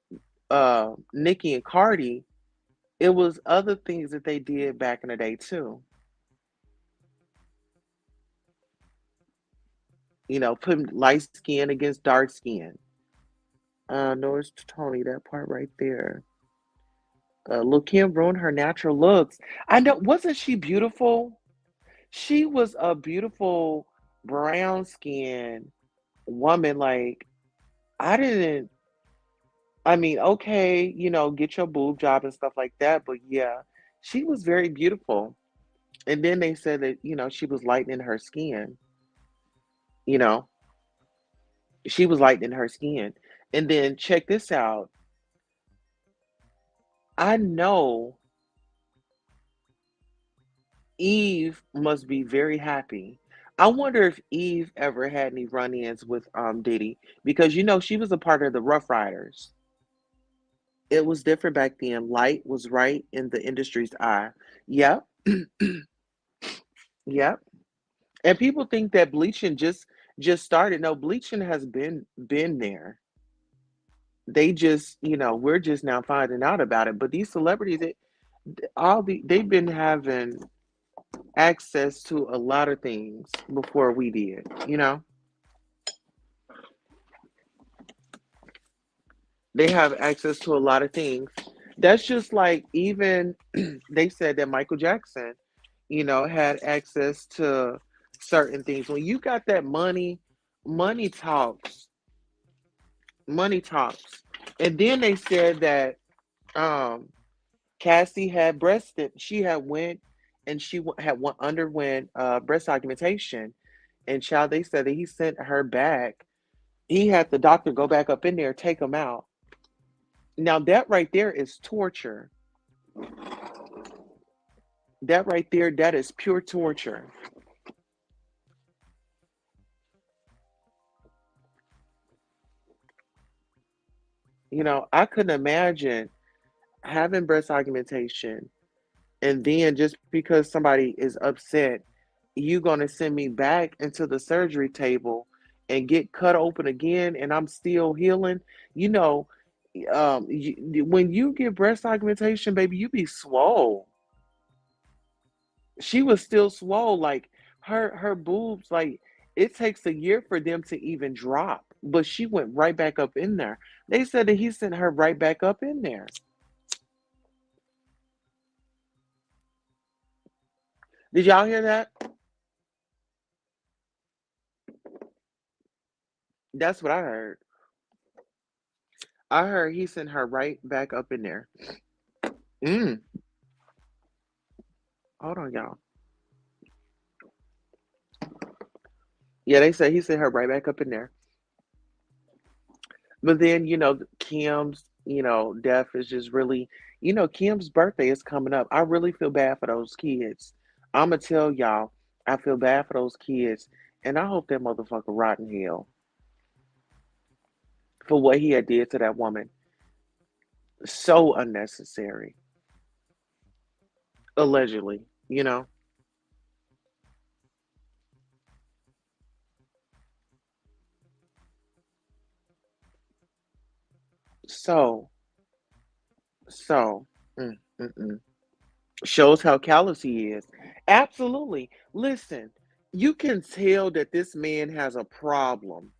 Nicki and Cardi, it was other things that they did back in the day too. Putting light skin against dark skin. No, it's Tony, that part right there. Lil Kim ruined her natural looks. I know, wasn't she beautiful? She was a beautiful brown skin woman. Like, I didn't, I mean, okay, get your boob job and stuff like that, but yeah, she was very beautiful. And then they said that, she was lightening her skin, you know, she was lightening her skin. And then check this out. I know Eve must be very happy. I wonder if Eve ever had any run-ins with Diddy because she was a part of the Rough Riders. It was different back then. Light was right in the industry's eye. Yep, yep. And people think that bleaching just started. No, bleaching has been there. They just, we're just now finding out about it. But these celebrities, they've been having access to a lot of things before we did. They have access to a lot of things. That's just like even they said that Michael Jackson, had access to certain things. When you got that money, money talks. Money talks. And then they said that um Cassie had she had went and underwent breast augmentation. And child, they said that he sent her back. He had the doctor go back up in there, take him out. Now that right there is torture. That right there, that is pure torture. I couldn't imagine having breast augmentation and then just because somebody is upset, you gonna send me back into the surgery table and get cut open again and I'm still healing. You know, when you get breast augmentation, baby, you be swole. She was still swole, like her boobs, like it takes a year for them to even drop, but she went right back up in there. They said that he sent her right back up in there. Did y'all hear that? That's what I heard. I heard he sent her right back up in there. Mm. Hold on, y'all. Yeah, they said he sent her right back up in there. But then, Kim's, death is just really, Kim's birthday is coming up. I really feel bad for those kids. I'ma tell y'all, I feel bad for those kids, and I hope that motherfucker rot in hell for what he had did to that woman. So unnecessary, allegedly. So So, mm. Shows how callous he is. Absolutely. Listen, you can tell that this man has a problem.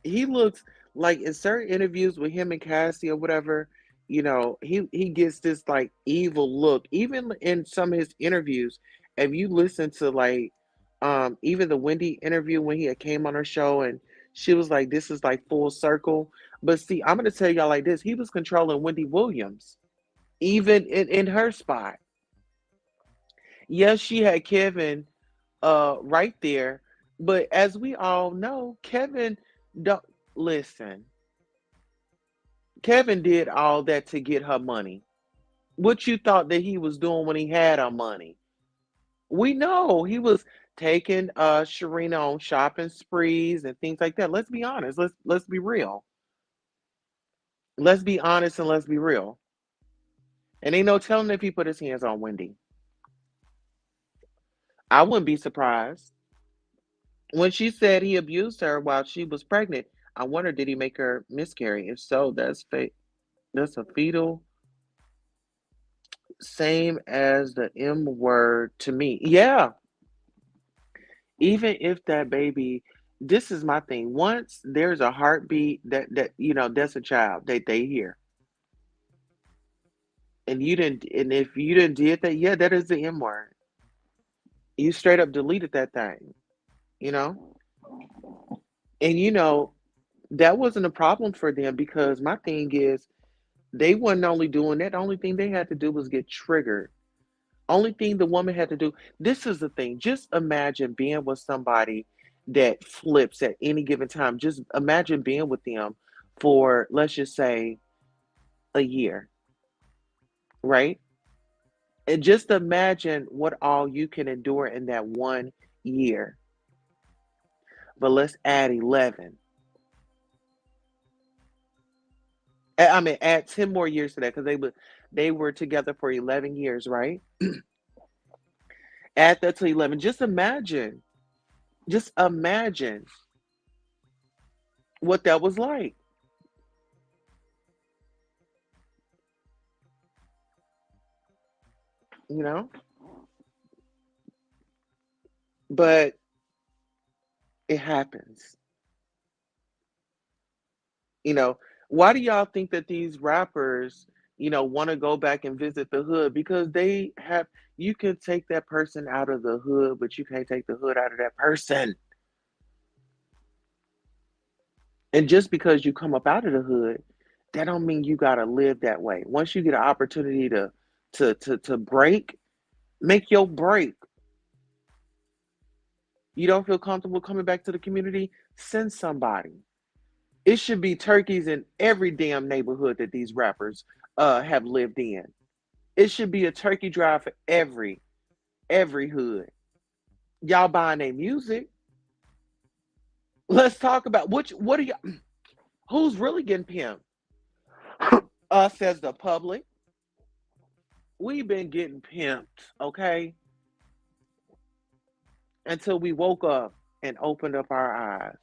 He looks like in certain interviews with him and Cassie or whatever, he gets this like evil look. Even in some of his interviews, if you listen to like even the Wendy interview when he had came on her show and she was like, this is like full circle. But see, I'm gonna tell y'all like this, he was controlling Wendy Williams, even in her spot. Yes, she had Kevin right there, but as we all know, Kevin don't listen. Kevin did all that to get her money. What you thought that he was doing when he had her money? We know he was taking Sharina on shopping sprees and things like that. Let's be honest. Let's be real. Let's be honest and let's be real. And ain't no telling if he put his hands on Wendy. I wouldn't be surprised. When she said he abused her while she was pregnant, I wonder did he make her miscarry? If so, that's a fetal, same as the M word to me. Yeah, even if that baby, this is my thing. Once there's a heartbeat, that's a child that they hear. And if you didn't did that, yeah, that is the M word. You straight up deleted that thing, you know? And that wasn't a problem for them because my thing is they wasn't only doing that, the only thing they had to do was get triggered. Only thing the woman had to do, this is the thing. Just imagine being with somebody that flips at any given time. Just imagine being with them for, let's just say, a year, right? And just imagine what all you can endure in that 1 year. But let's add 11. I mean, add 10 more years to that because they were together for 11 years, right? Add that to 11. Just imagine what that was like, you know? But it happens. You know, why do y'all think that these rappers, want to go back and visit the hood? Because you can take that person out of the hood, but you can't take the hood out of that person. And just because you come up out of the hood, that don't mean you gotta live that way. Once you get an opportunity to break, make your break. You don't feel comfortable coming back to the community, send somebody. It should be turkeys in every damn neighborhood that these rappers have lived in. It should be a turkey drive for every hood. Y'all buying their music. Let's talk about what are y'all who's really getting pimped? Us as the public. We've been getting pimped, okay? Until we woke up and opened up our eyes.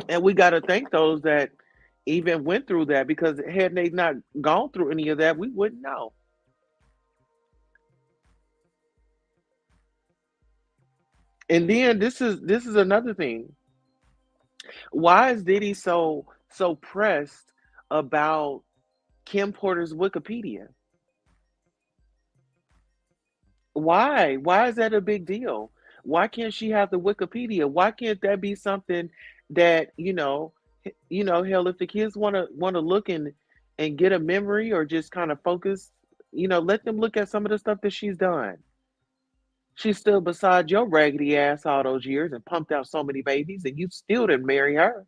And we gotta thank those that even went through that because had they not gone through any of that, we wouldn't know. And then this is another thing. Why is Diddy so pressed about Kim Porter's Wikipedia? Why? Why is that a big deal? Why can't she have the Wikipedia? Why can't that be something that, hell, if the kids wanna look and get a memory or just kind of focus, let them look at some of the stuff that she's done. She stood beside your raggedy ass all those years and pumped out so many babies, and you still didn't marry her.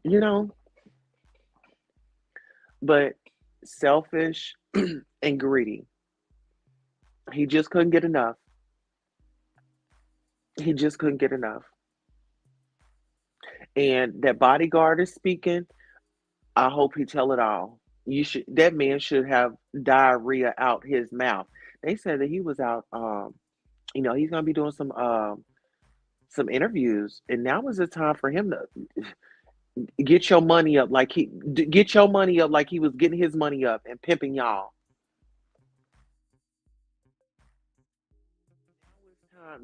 You know, but selfish and greedy. He just couldn't get enough. He just couldn't get enough. And that bodyguard is speaking. I hope he tell it all. That man should have diarrhea out his mouth. They said that he was out. He's gonna be doing some interviews, and now is the time for him to get your money up, get your money up like he was getting his money up and pimping y'all.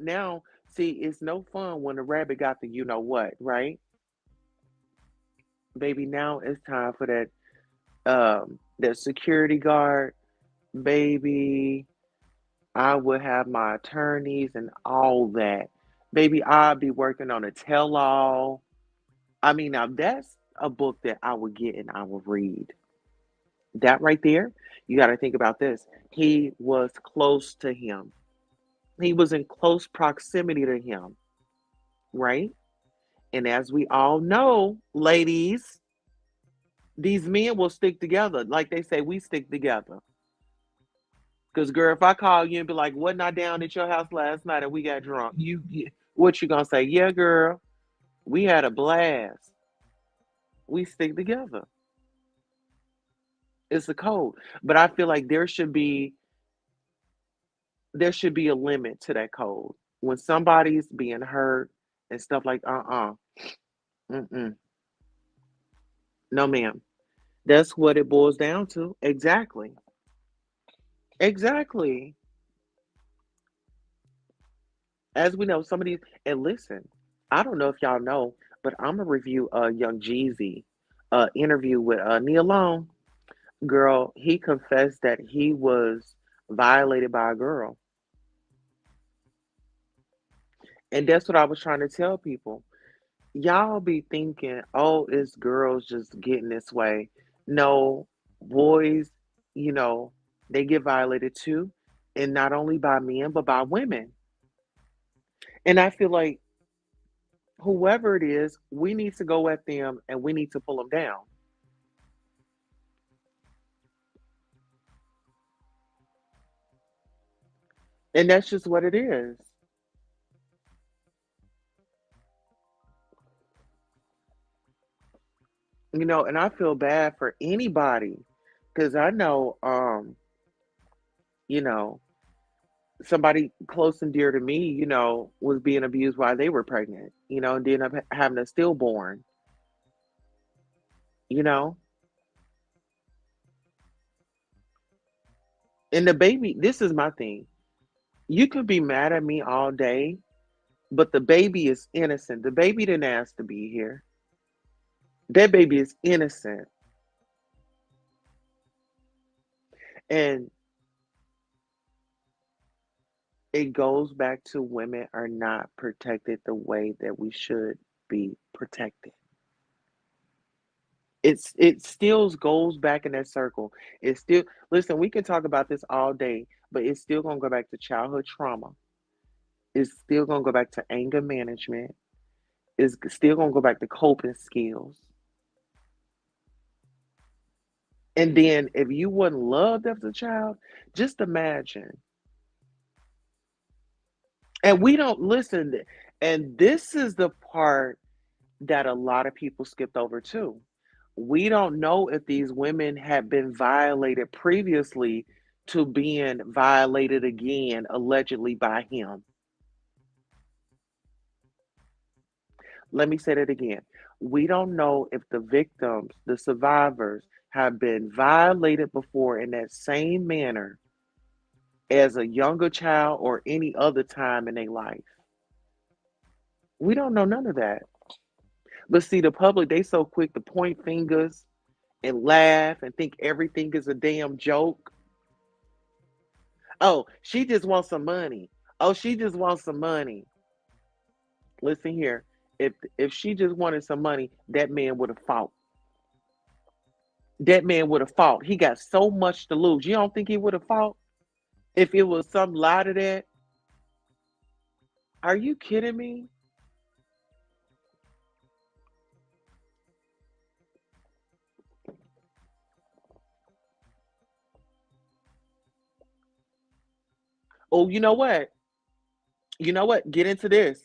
Now, see, it's no fun when the rabbit got the you know what, right? Baby, now it's time for that security guard, baby. I would have my attorneys and all that. Baby, I'll be working on a tell all. I mean, now that's a book that I would get and I would read. That right there, you got to think about this. He was close to him, he was in close proximity to him, right? And as we all know, ladies, these men will stick together. Like they say, we stick together. Because, girl, if I call you and be like, wasn't I down at your house last night and we got drunk? What you gonna say? Yeah, girl, we had a blast. We stick together. It's a code. But I feel like there should be a limit to that code. When somebody's being hurt and stuff like mm-mm, no ma'am. That's what it boils down to. Exactly. Exactly. As we know, some of these, and listen, I don't know if y'all know, but I'm gonna review Young Jeezy interview with Neil Long. Girl, he confessed that he was violated by a girl. And that's what I was trying to tell people. Y'all be thinking, oh, it's girls just getting this way. No, boys, you know, they get violated too. And not only by men, but by women. And I feel like whoever it is, we need to go at them and we need to pull them down. And that's just what it is. And I feel bad for anybody because I know, you know, somebody close and dear to me, was being abused while they were pregnant, and ended up having a stillborn, you know, and the baby, this is my thing. You could be mad at me all day, but the baby is innocent. The baby didn't ask to be here. That baby is innocent. And it goes back to women are not protected the way that we should be protected. It still goes back in that circle. It's still listen, we can talk about this all day, but it's still gonna go back to childhood trauma. It's still gonna go back to anger management. It's still gonna go back to coping skills. And then if you wasn't loved as a child, just imagine. And we don't listen. And this is the part that a lot of people skipped over too. We don't know if these women have been violated previously to being violated again, allegedly by him. Let me say that again. We don't know if the victims, the survivors, have been violated before in that same manner as a younger child or any other time in their life. We don't know none of that. But see, the public, they so quick to point fingers and laugh and think everything is a damn joke. Oh, she just wants some money. Oh, she just wants some money. Listen here. If she just wanted some money, that man would have fought. That man would have fought. He got so much to lose. You don't think he would have fought if it was some lie to that? Are you kidding me? Oh, you know what? You know what? Get into this.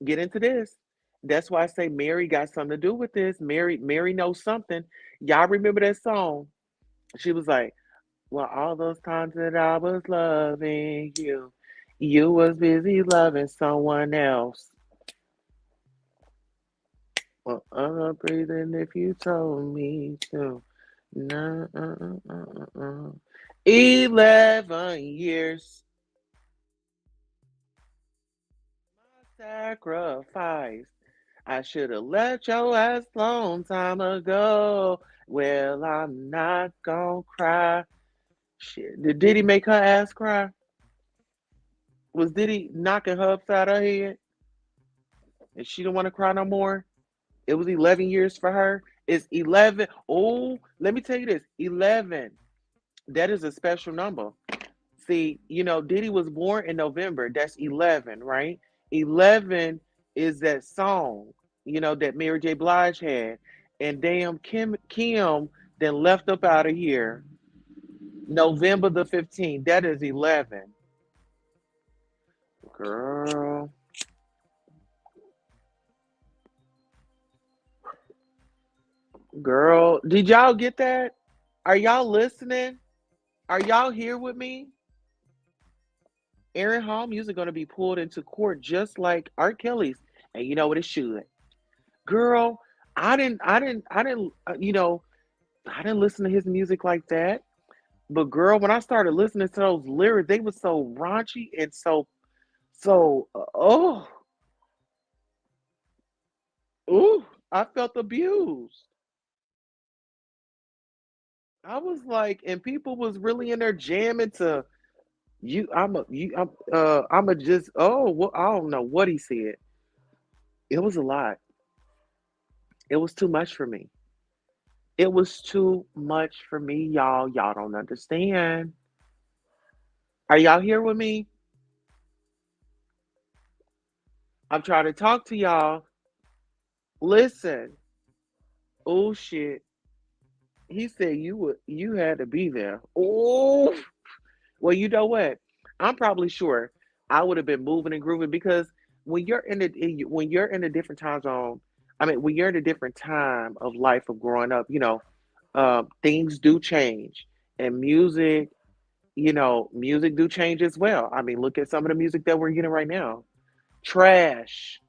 Get into this. That's why I say Mary got something to do with this. Mary knows something. Y'all remember that song? She was like, Well, all those times that I was loving you, you was busy loving someone else. Well, I'm breathing if you told me to. No, 11 years. Sacrifice. I should have left your ass long time ago. Well, I'm not gonna cry. Shit. Did Diddy make her ass cry? Was Diddy knocking her upside her head? And she don't want to cry no more? It was 11 years for her. It's 11. Oh, let me tell you this 11. That is a special number. See, Diddy was born in November. That's 11, right? 11 is that song, that Mary J. Blige had. And damn, Kim then left up out of here November the 15th. That is 11. Girl, girl. Did y'all get that? Are y'all listening? Are y'all here with me? Aaron Hall music going to be pulled into court just like R. Kelly's. And you know what it should. Girl, I didn't listen to his music like that. But girl, when I started listening to those lyrics, they were so raunchy and oh, ooh, I felt abused. I was like, and people was really in there jamming to I'm a just, oh, well, I don't know what he said. It was a lot. It was too much for me. It was too much for me, y'all. Y'all don't understand. Are y'all here with me? I'm trying to talk to y'all. Listen. Oh shit. He said you had to be there. Oh, well, you know what? I'm probably sure I would have been moving and grooving because when you're in a different time zone, I mean, when you're in a different time of life of growing up, things do change, and music do change as well. I mean, look at some of the music that we're getting right now. Trash.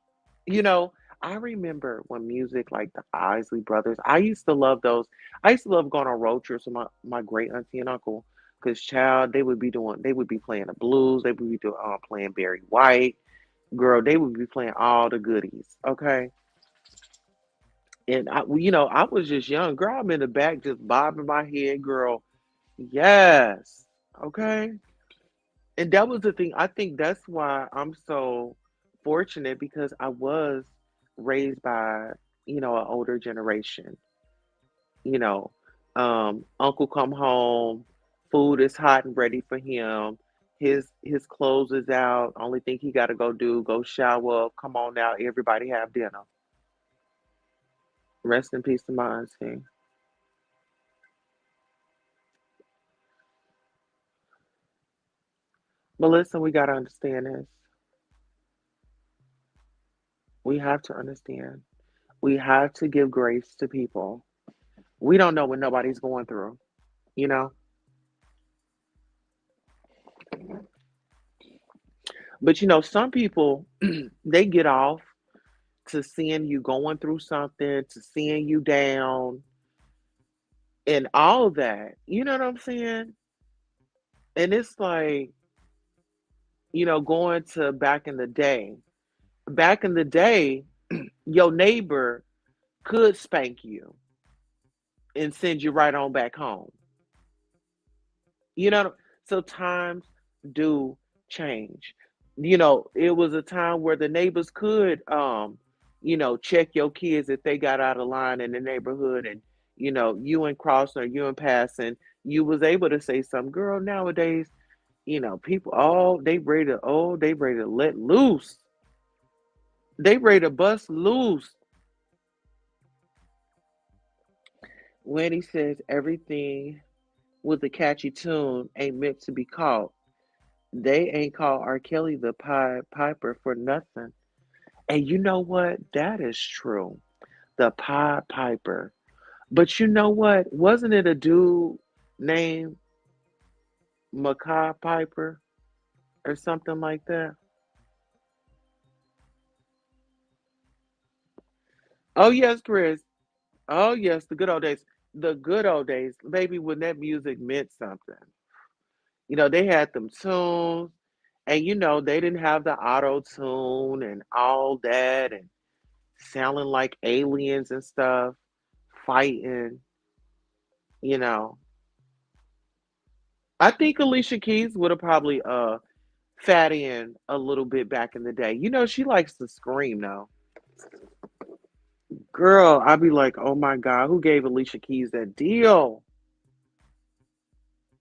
You know, I remember when music like the Isley Brothers, I used to love those. I used to love going on road trips with my great auntie and uncle. Cause child, they would be playing the blues, they would be doing playing Barry White, girl, they would be playing all the goodies, okay. And I was just young, girl. I'm in the back just bobbing my head, girl. Yes, okay. And that was the thing. I think that's why I'm so fortunate because I was raised by, an older generation. You know, Uncle come home, food is hot and ready for him. His clothes is out. Only thing he got to go shower. Come on now, everybody have dinner. Rest in peace to my auntie. But listen, we gotta understand this. We have to understand. We have to give grace to people. We don't know what nobody's going through, you know? But some people they get off to seeing you going through something, to seeing you down and all that. You know what I'm saying? And it's like, going to back in the day. Back in the day, your neighbor could spank you and send you right on back home. You know, so times do change. It was a time where the neighbors could, check your kids if they got out of line in the neighborhood, and you in crossing or you in passing, you was able to say something. Girl, nowadays, people, they ready to let loose. They ready to bust loose. When he says everything with a catchy tune ain't meant to be caught. They ain't called R. Kelly the Pied Piper for nothing. And you know what? That is true. The Pied Piper. But you know what? Wasn't it a dude named? Macaw Piper or something like that. Oh yes, Chris. Oh yes, the good old days. The good old days, baby, when that music meant something. They had them tunes, and they didn't have the auto tune and all that, and sounding like aliens and stuff, fighting. You know, I think Alicia Keys would have probably fat in a little bit back in the day. She likes to scream now. Girl, I'd be like, oh my God, who gave Alicia Keys that deal?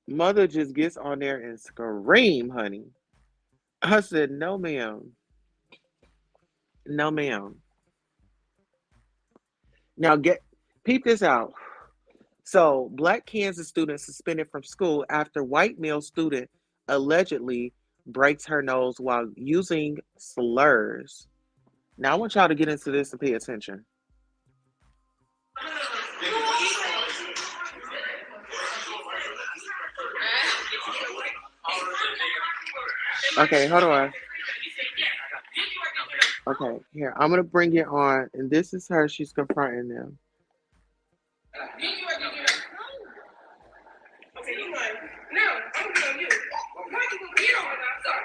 Mother just gets on there and scream, honey. I said, no, ma'am. No, ma'am. Now peep this out. So, black Kansas student suspended from school after white male student allegedly breaks her nose while using slurs. Now, I want y'all to get into this and pay attention. Okay, hold on. Okay, here, I'm gonna bring it on, and this is her. She's confronting them. Okay, you won. No, I'm going you. Why you gonna get on my sorry.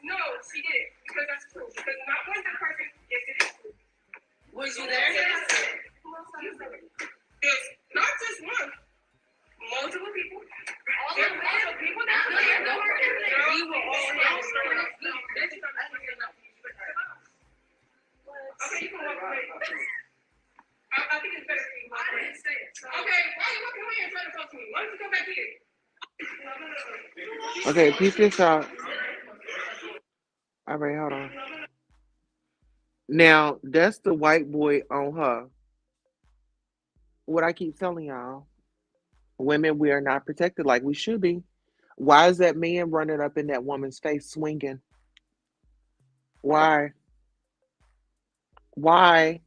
No, she did. Because that's true. Because not one person, yes, it is true. Was you there? Yes. It's not just one. Multiple people. All the people that were there. We were all there. Okay, you can walk away. I think it's better for you. I didn't say it. Okay, why are you walking away and trying to talk to me? Why don't you come back here? Okay, peep this out. All right, hold on. Now, that's the white boy on her. What I keep telling y'all, women, we are not protected like we should be. Why is that man running up in that woman's face swinging? Why? Why?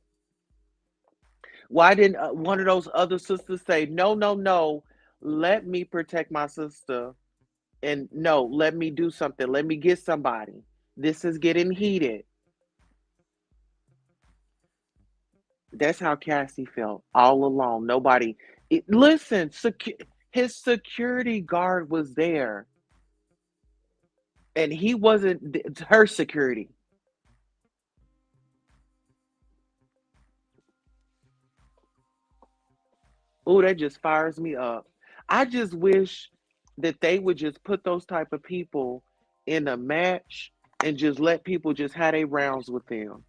Why didn't one of those other sisters say, no, no, no, let me protect my sister? And no, let me do something. Let me get somebody. This is getting heated. That's how Cassie felt all alone. Nobody. Listen, his security guard was there, and he wasn't her security. Oh, that just fires me up. I just wish that they would just put those type of people in a match and just let people just have their rounds with them.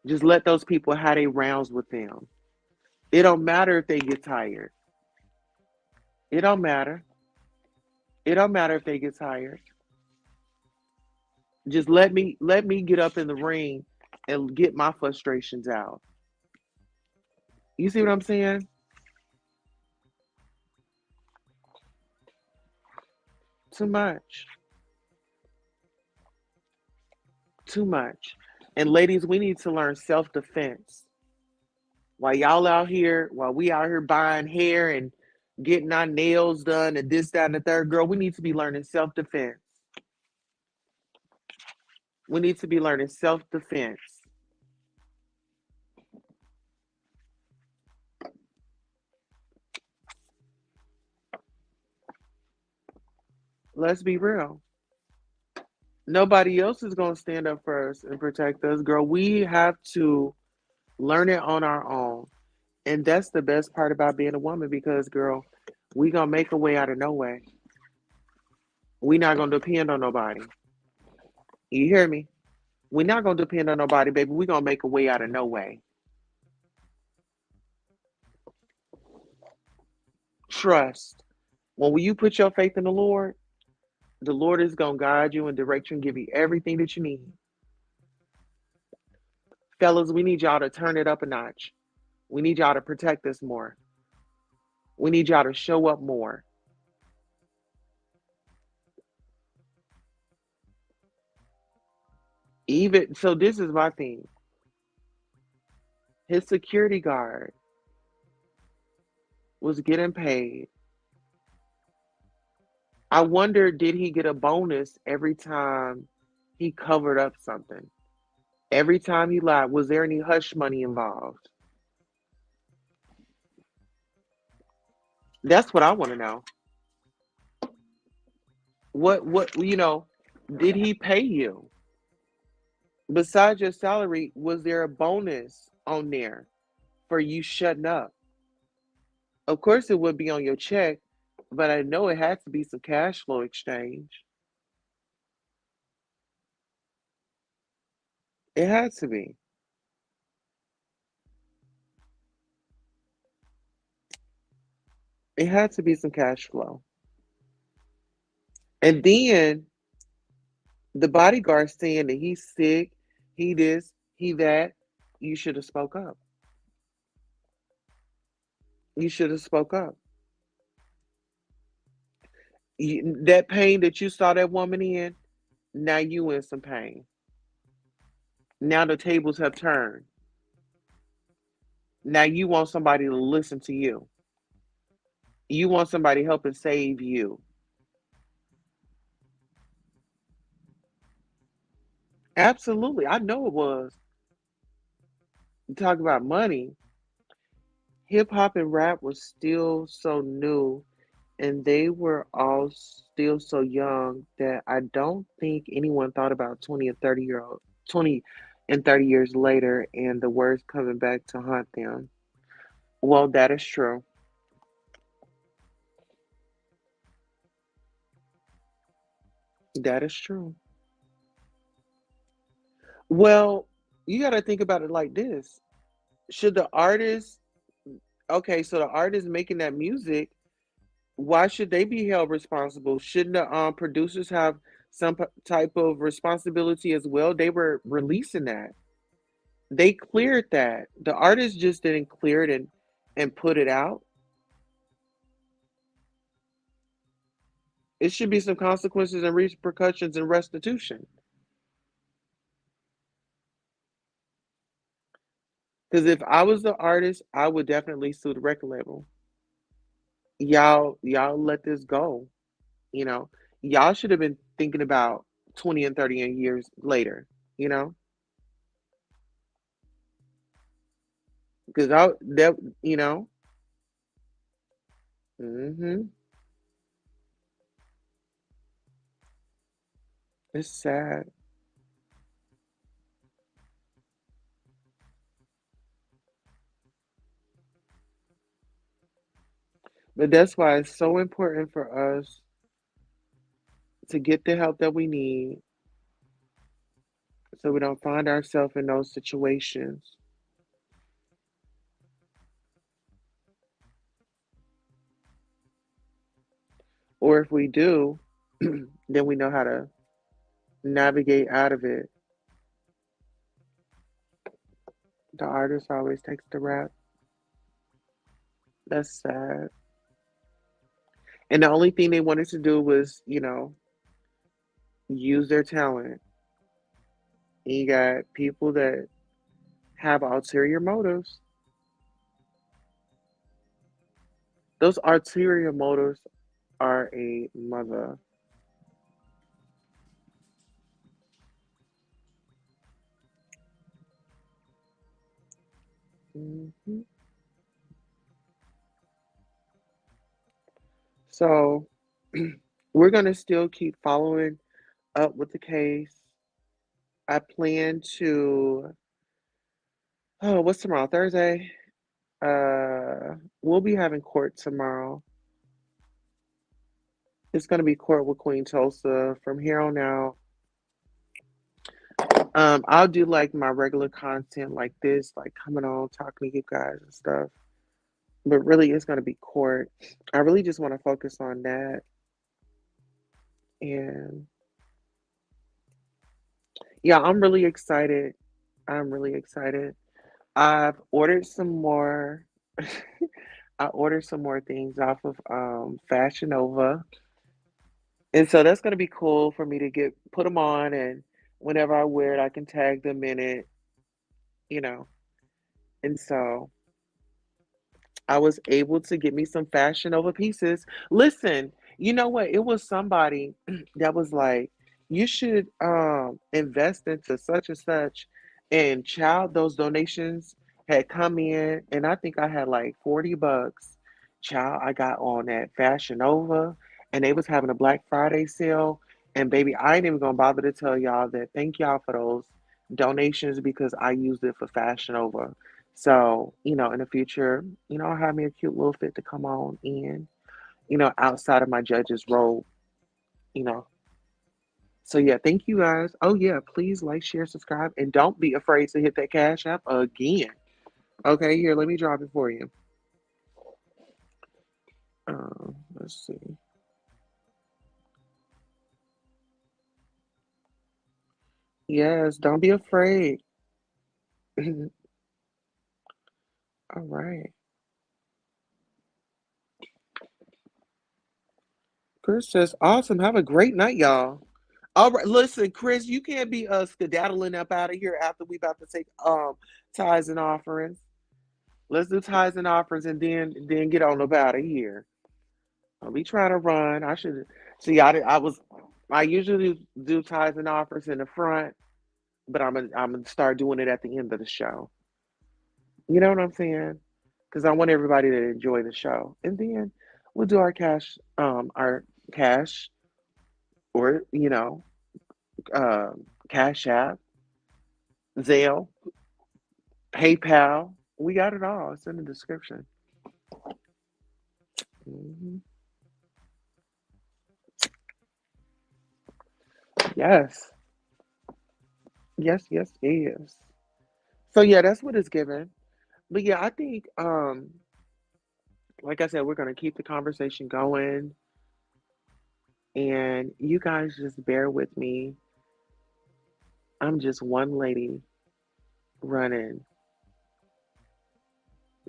Just let those people have their rounds with them. It don't matter if they get tired. It don't matter. It don't matter if they get tired. Just let me get up in the ring and get my frustrations out. You see what I'm saying? Too much. Too much. And ladies, we need to learn self-defense. While we out here buying hair and getting our nails done and this, that, and the third, girl, we need to be learning self-defense. We need to be learning self-defense. Let's be real. Nobody else is going to stand up for us and protect us, girl. We have to learn it on our own. And that's the best part about being a woman because, girl, we going to make a way out of no way. We not going to depend on nobody. You hear me? We're not going to depend on nobody, baby. We going to make a way out of no way. Trust. When you put your faith in the Lord is going to guide you and direct you and give you everything that you need. Fellas, we need y'all to turn it up a notch. We need y'all to protect us more. We need y'all to show up more. Even so, this is my thing. His security guard was getting paid I wonder, did he get a bonus every time he covered up something? Every time he lied, was there any hush money involved? That's what I want to know. What, did he pay you? Besides your salary, was there a bonus on there for you shutting up? Of course, it would be on your check, but I know it had to be some cash flow exchange. It had to be. It had to be some cash flow. And then the bodyguard saying that he's sick, he this, he that. You should have spoke up. You should have spoke up. That pain that you saw that woman in, now you in some pain. Now the tables have turned. Now you want somebody to listen to you. You want somebody helping save you. Absolutely. I know it was. Talk about money. Hip hop and rap was still so new, and they were all still so young that I don't think anyone thought about 20 and 30 years later and the words coming back to haunt them. Well, that is true. That is true. Well, you got to think about it like this. Should the artist, okay, so the artist making that music, why should they be held responsible? Shouldn't the producers have some type of responsibility as well? They were releasing that. They cleared that. The artist just didn't clear it and put it out. It should be some consequences and repercussions and restitution. Because if I was the artist, I would definitely sue the record label. Y'all let this go. You know, y'all should have been thinking about 20 and 30 years later. You know, because I that you know, hmm it's sad, but that's why it's so important for us to get the help that we need, so we don't find ourselves in those situations. Or if we do, then we know how to navigate out of it. The artist always takes the rap. That's sad. And the only thing they wanted to do was, use their talent. And you got people that have ulterior motives. Those ulterior motives are a mother. Hmm. So we're going to still keep following up with the case. I plan to, oh, what's tomorrow? Thursday? We'll be having court tomorrow. It's going to be court with Queen Tulsa from here on out. I'll do like my regular content like this, like coming on, talking to you guys and stuff. But really, it's going to be court. I really just want to focus on that. And yeah, I'm really excited. I'm really excited. I've ordered some more. I ordered some more things off of Fashion Nova. And so that's gonna be cool for me to get put them on, and whenever I wear it, I can tag them in it, you know. And so I was able to get me some Fashion Nova pieces. Listen, You know what? It was somebody that was like, you should invest into such and such. And child, those donations had come in, and I think I had like $40. Child, I got on that Fashion Nova, and they was having a Black Friday sale. And baby, I ain't even gonna bother to tell y'all that thank y'all for those donations because I used it for Fashion Nova. So, in the future, I'll have me a cute little fit to come on in, outside of my judge's role, you know. So yeah, thank you guys. Oh yeah, please like, share, subscribe, and don't be afraid to hit that Cash App again. Okay, here, let me drop it for you. Let's see. Yes, don't be afraid. All right. Chris says, awesome. Have a great night, y'all. All right, listen, Chris, you can't be skedaddling up out of here after we about to take tithes and offerings. Let's do tithes and offerings and then get on up out of here. I'll be trying to run. I should see. I usually do tithes and offers in the front, but I'm gonna start doing it at the end of the show. You know what I'm saying? Because I want everybody to enjoy the show, and then we'll do our cash, or Cash App, Zelle, PayPal. We got it all. It's in the description. Hmm. Yes, yes, yes, yes. So yeah, that's what it's given. But yeah, I think like I said, we're gonna keep the conversation going, and you guys just bear with me. I'm just one lady running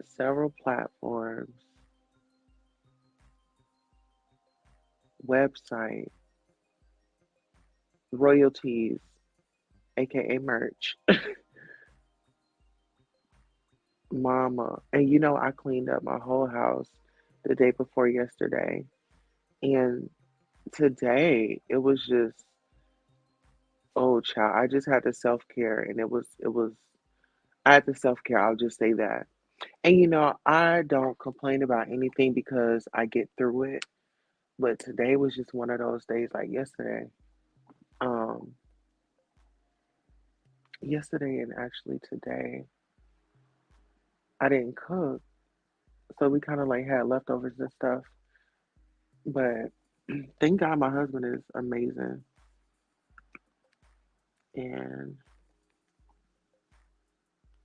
several platforms, website, royalties, aka merch, mama. And I cleaned up my whole house the day before yesterday. And today it was just, oh child, I just had the self-care, and it was I had the self-care, I'll just say that. And I don't complain about anything because I get through it. But today was just one of those days, like yesterday. Um, Yesterday and actually today, I didn't cook, so we kind of like had leftovers and stuff. But thank God my husband is amazing, and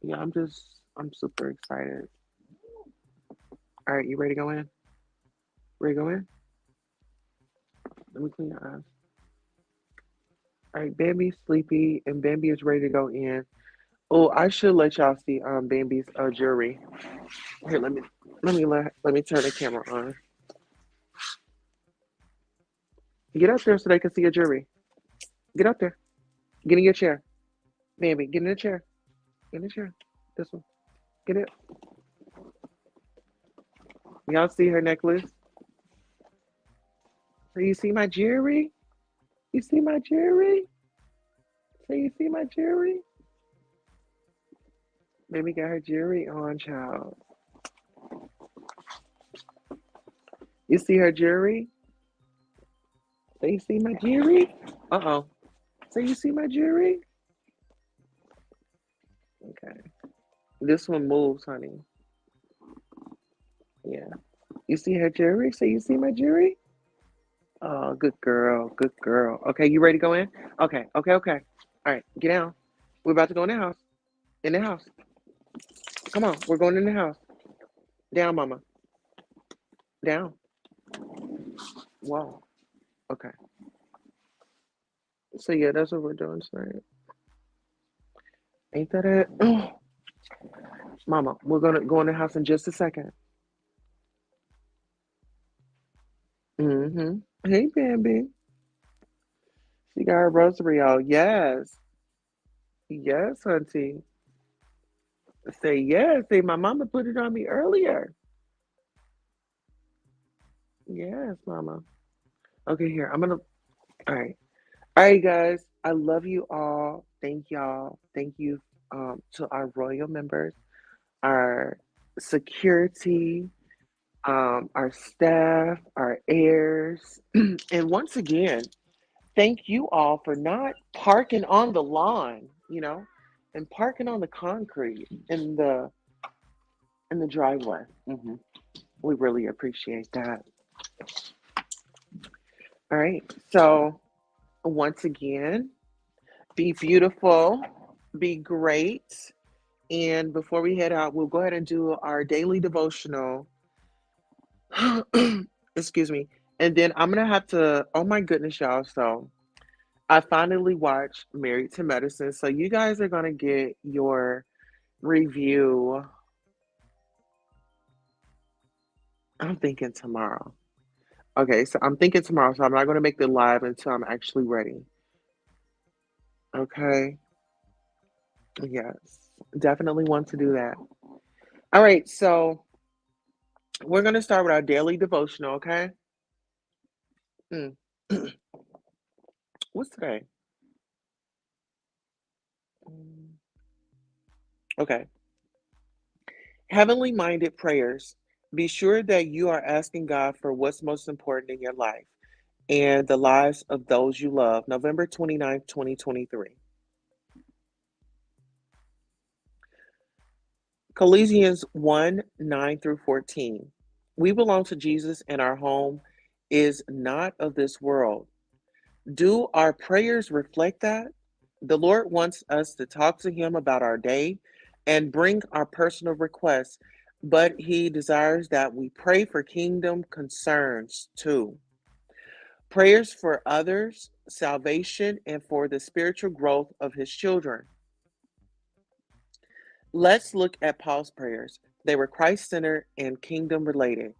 yeah, I'm super excited. All right, you ready to go in? Ready to go in? Let me clean your eyes. All right, Bambi's sleepy, and Bambi is ready to go in. Oh, I should let y'all see Bambi's jewelry. Here, let me turn the camera on. Get up there so they can see your jewelry. Get up there. Get in your chair. Bambi, get in the chair. Get in the chair. This one. Get it. Y'all see her necklace? So you see my jewelry? You see my jewelry? So you see my jewelry? Baby got her jewelry on, child. You see her jewelry? So you see my jewelry? Uh-oh. So you see my jewelry? Okay. This one moves, honey. Yeah. You see her jewelry? So you see my jewelry? Oh, good girl. Good girl. Okay, you ready to go in? Okay, okay, okay. All right, get down. We're about to go in the house. In the house. Come on, we're going in the house. Down, mama. Down. Whoa. Okay. So yeah, that's what we're doing tonight. Ain't that it? Oh, mama, we're gonna go in the house in just a second. Mm-hmm. Hey, Bambi. She got her rosary out. Yes. Yes, auntie. Say yes. Say my mama put it on me earlier. Yes, mama. Okay, here. I'm gonna. All right. All right, guys. I love you all. Thank y'all. Thank you to our royal members, our security, our staff, our heirs, and once again, thank you all for not parking on the lawn, and parking on the concrete in the driveway. We really appreciate that. All right. So once again, be beautiful, be great. And before we head out, we'll go ahead and do our daily devotional. Excuse me. And then I'm going to have to, oh my goodness, y'all. So I finally watched Married to Medicine. So you guys are going to get your review. I'm thinking tomorrow. Okay. So I'm thinking tomorrow. So I'm not going to make the live until I'm actually ready. Okay. Yes. Definitely want to do that. All right. So we're going to start with our daily devotional. Okay. Mm. What's today? Mm, Okay. Heavenly minded prayers. Be sure that you are asking God for what's most important in your life and the lives of those you love. November 29th, 2023. Colossians 1 9 through 14. We belong to Jesus and our home is not of this world. Do our prayers reflect that? The Lord wants us to talk to Him about our day and bring our personal requests, but He desires that we pray for kingdom concerns too. Prayers for others, salvation, and for the spiritual growth of His children. Let's look at Paul's prayers. They were Christ centered and kingdom related,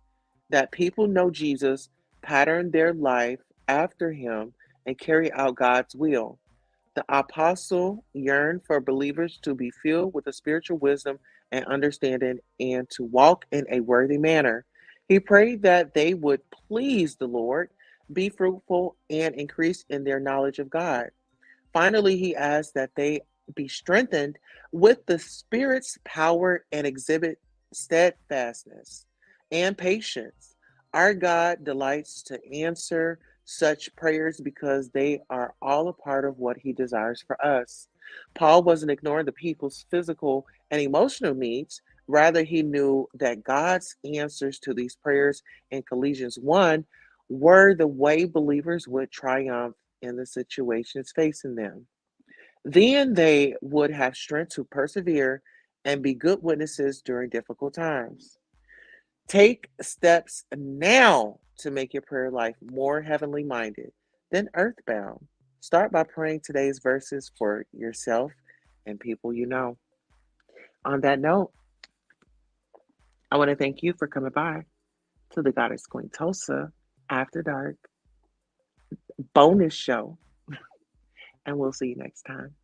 that people know Jesus, pattern their life after Him, and carry out God's will. The apostle yearned for believers to be filled with the spiritual wisdom and understanding and to walk in a worthy manner. He prayed that they would please the Lord, be fruitful, and increase in their knowledge of God. Finally, he asked that they be strengthened with the Spirit's power and exhibit steadfastness and patience. Our God delights to answer such prayers because they are all a part of what he desires for us. Paul wasn't ignoring the people's physical and emotional needs. Rather, he knew that God's answers to these prayers in Colossians 1 were the way believers would triumph in the situations facing them. Then they would have strength to persevere and be good witnesses during difficult times. Take steps now to make your prayer life more heavenly minded than earthbound. Start by praying today's verses for yourself and people you know. On that note, I want to thank you for coming by to the Goddess Queen Tulsa After Dark bonus show, and we'll see you next time.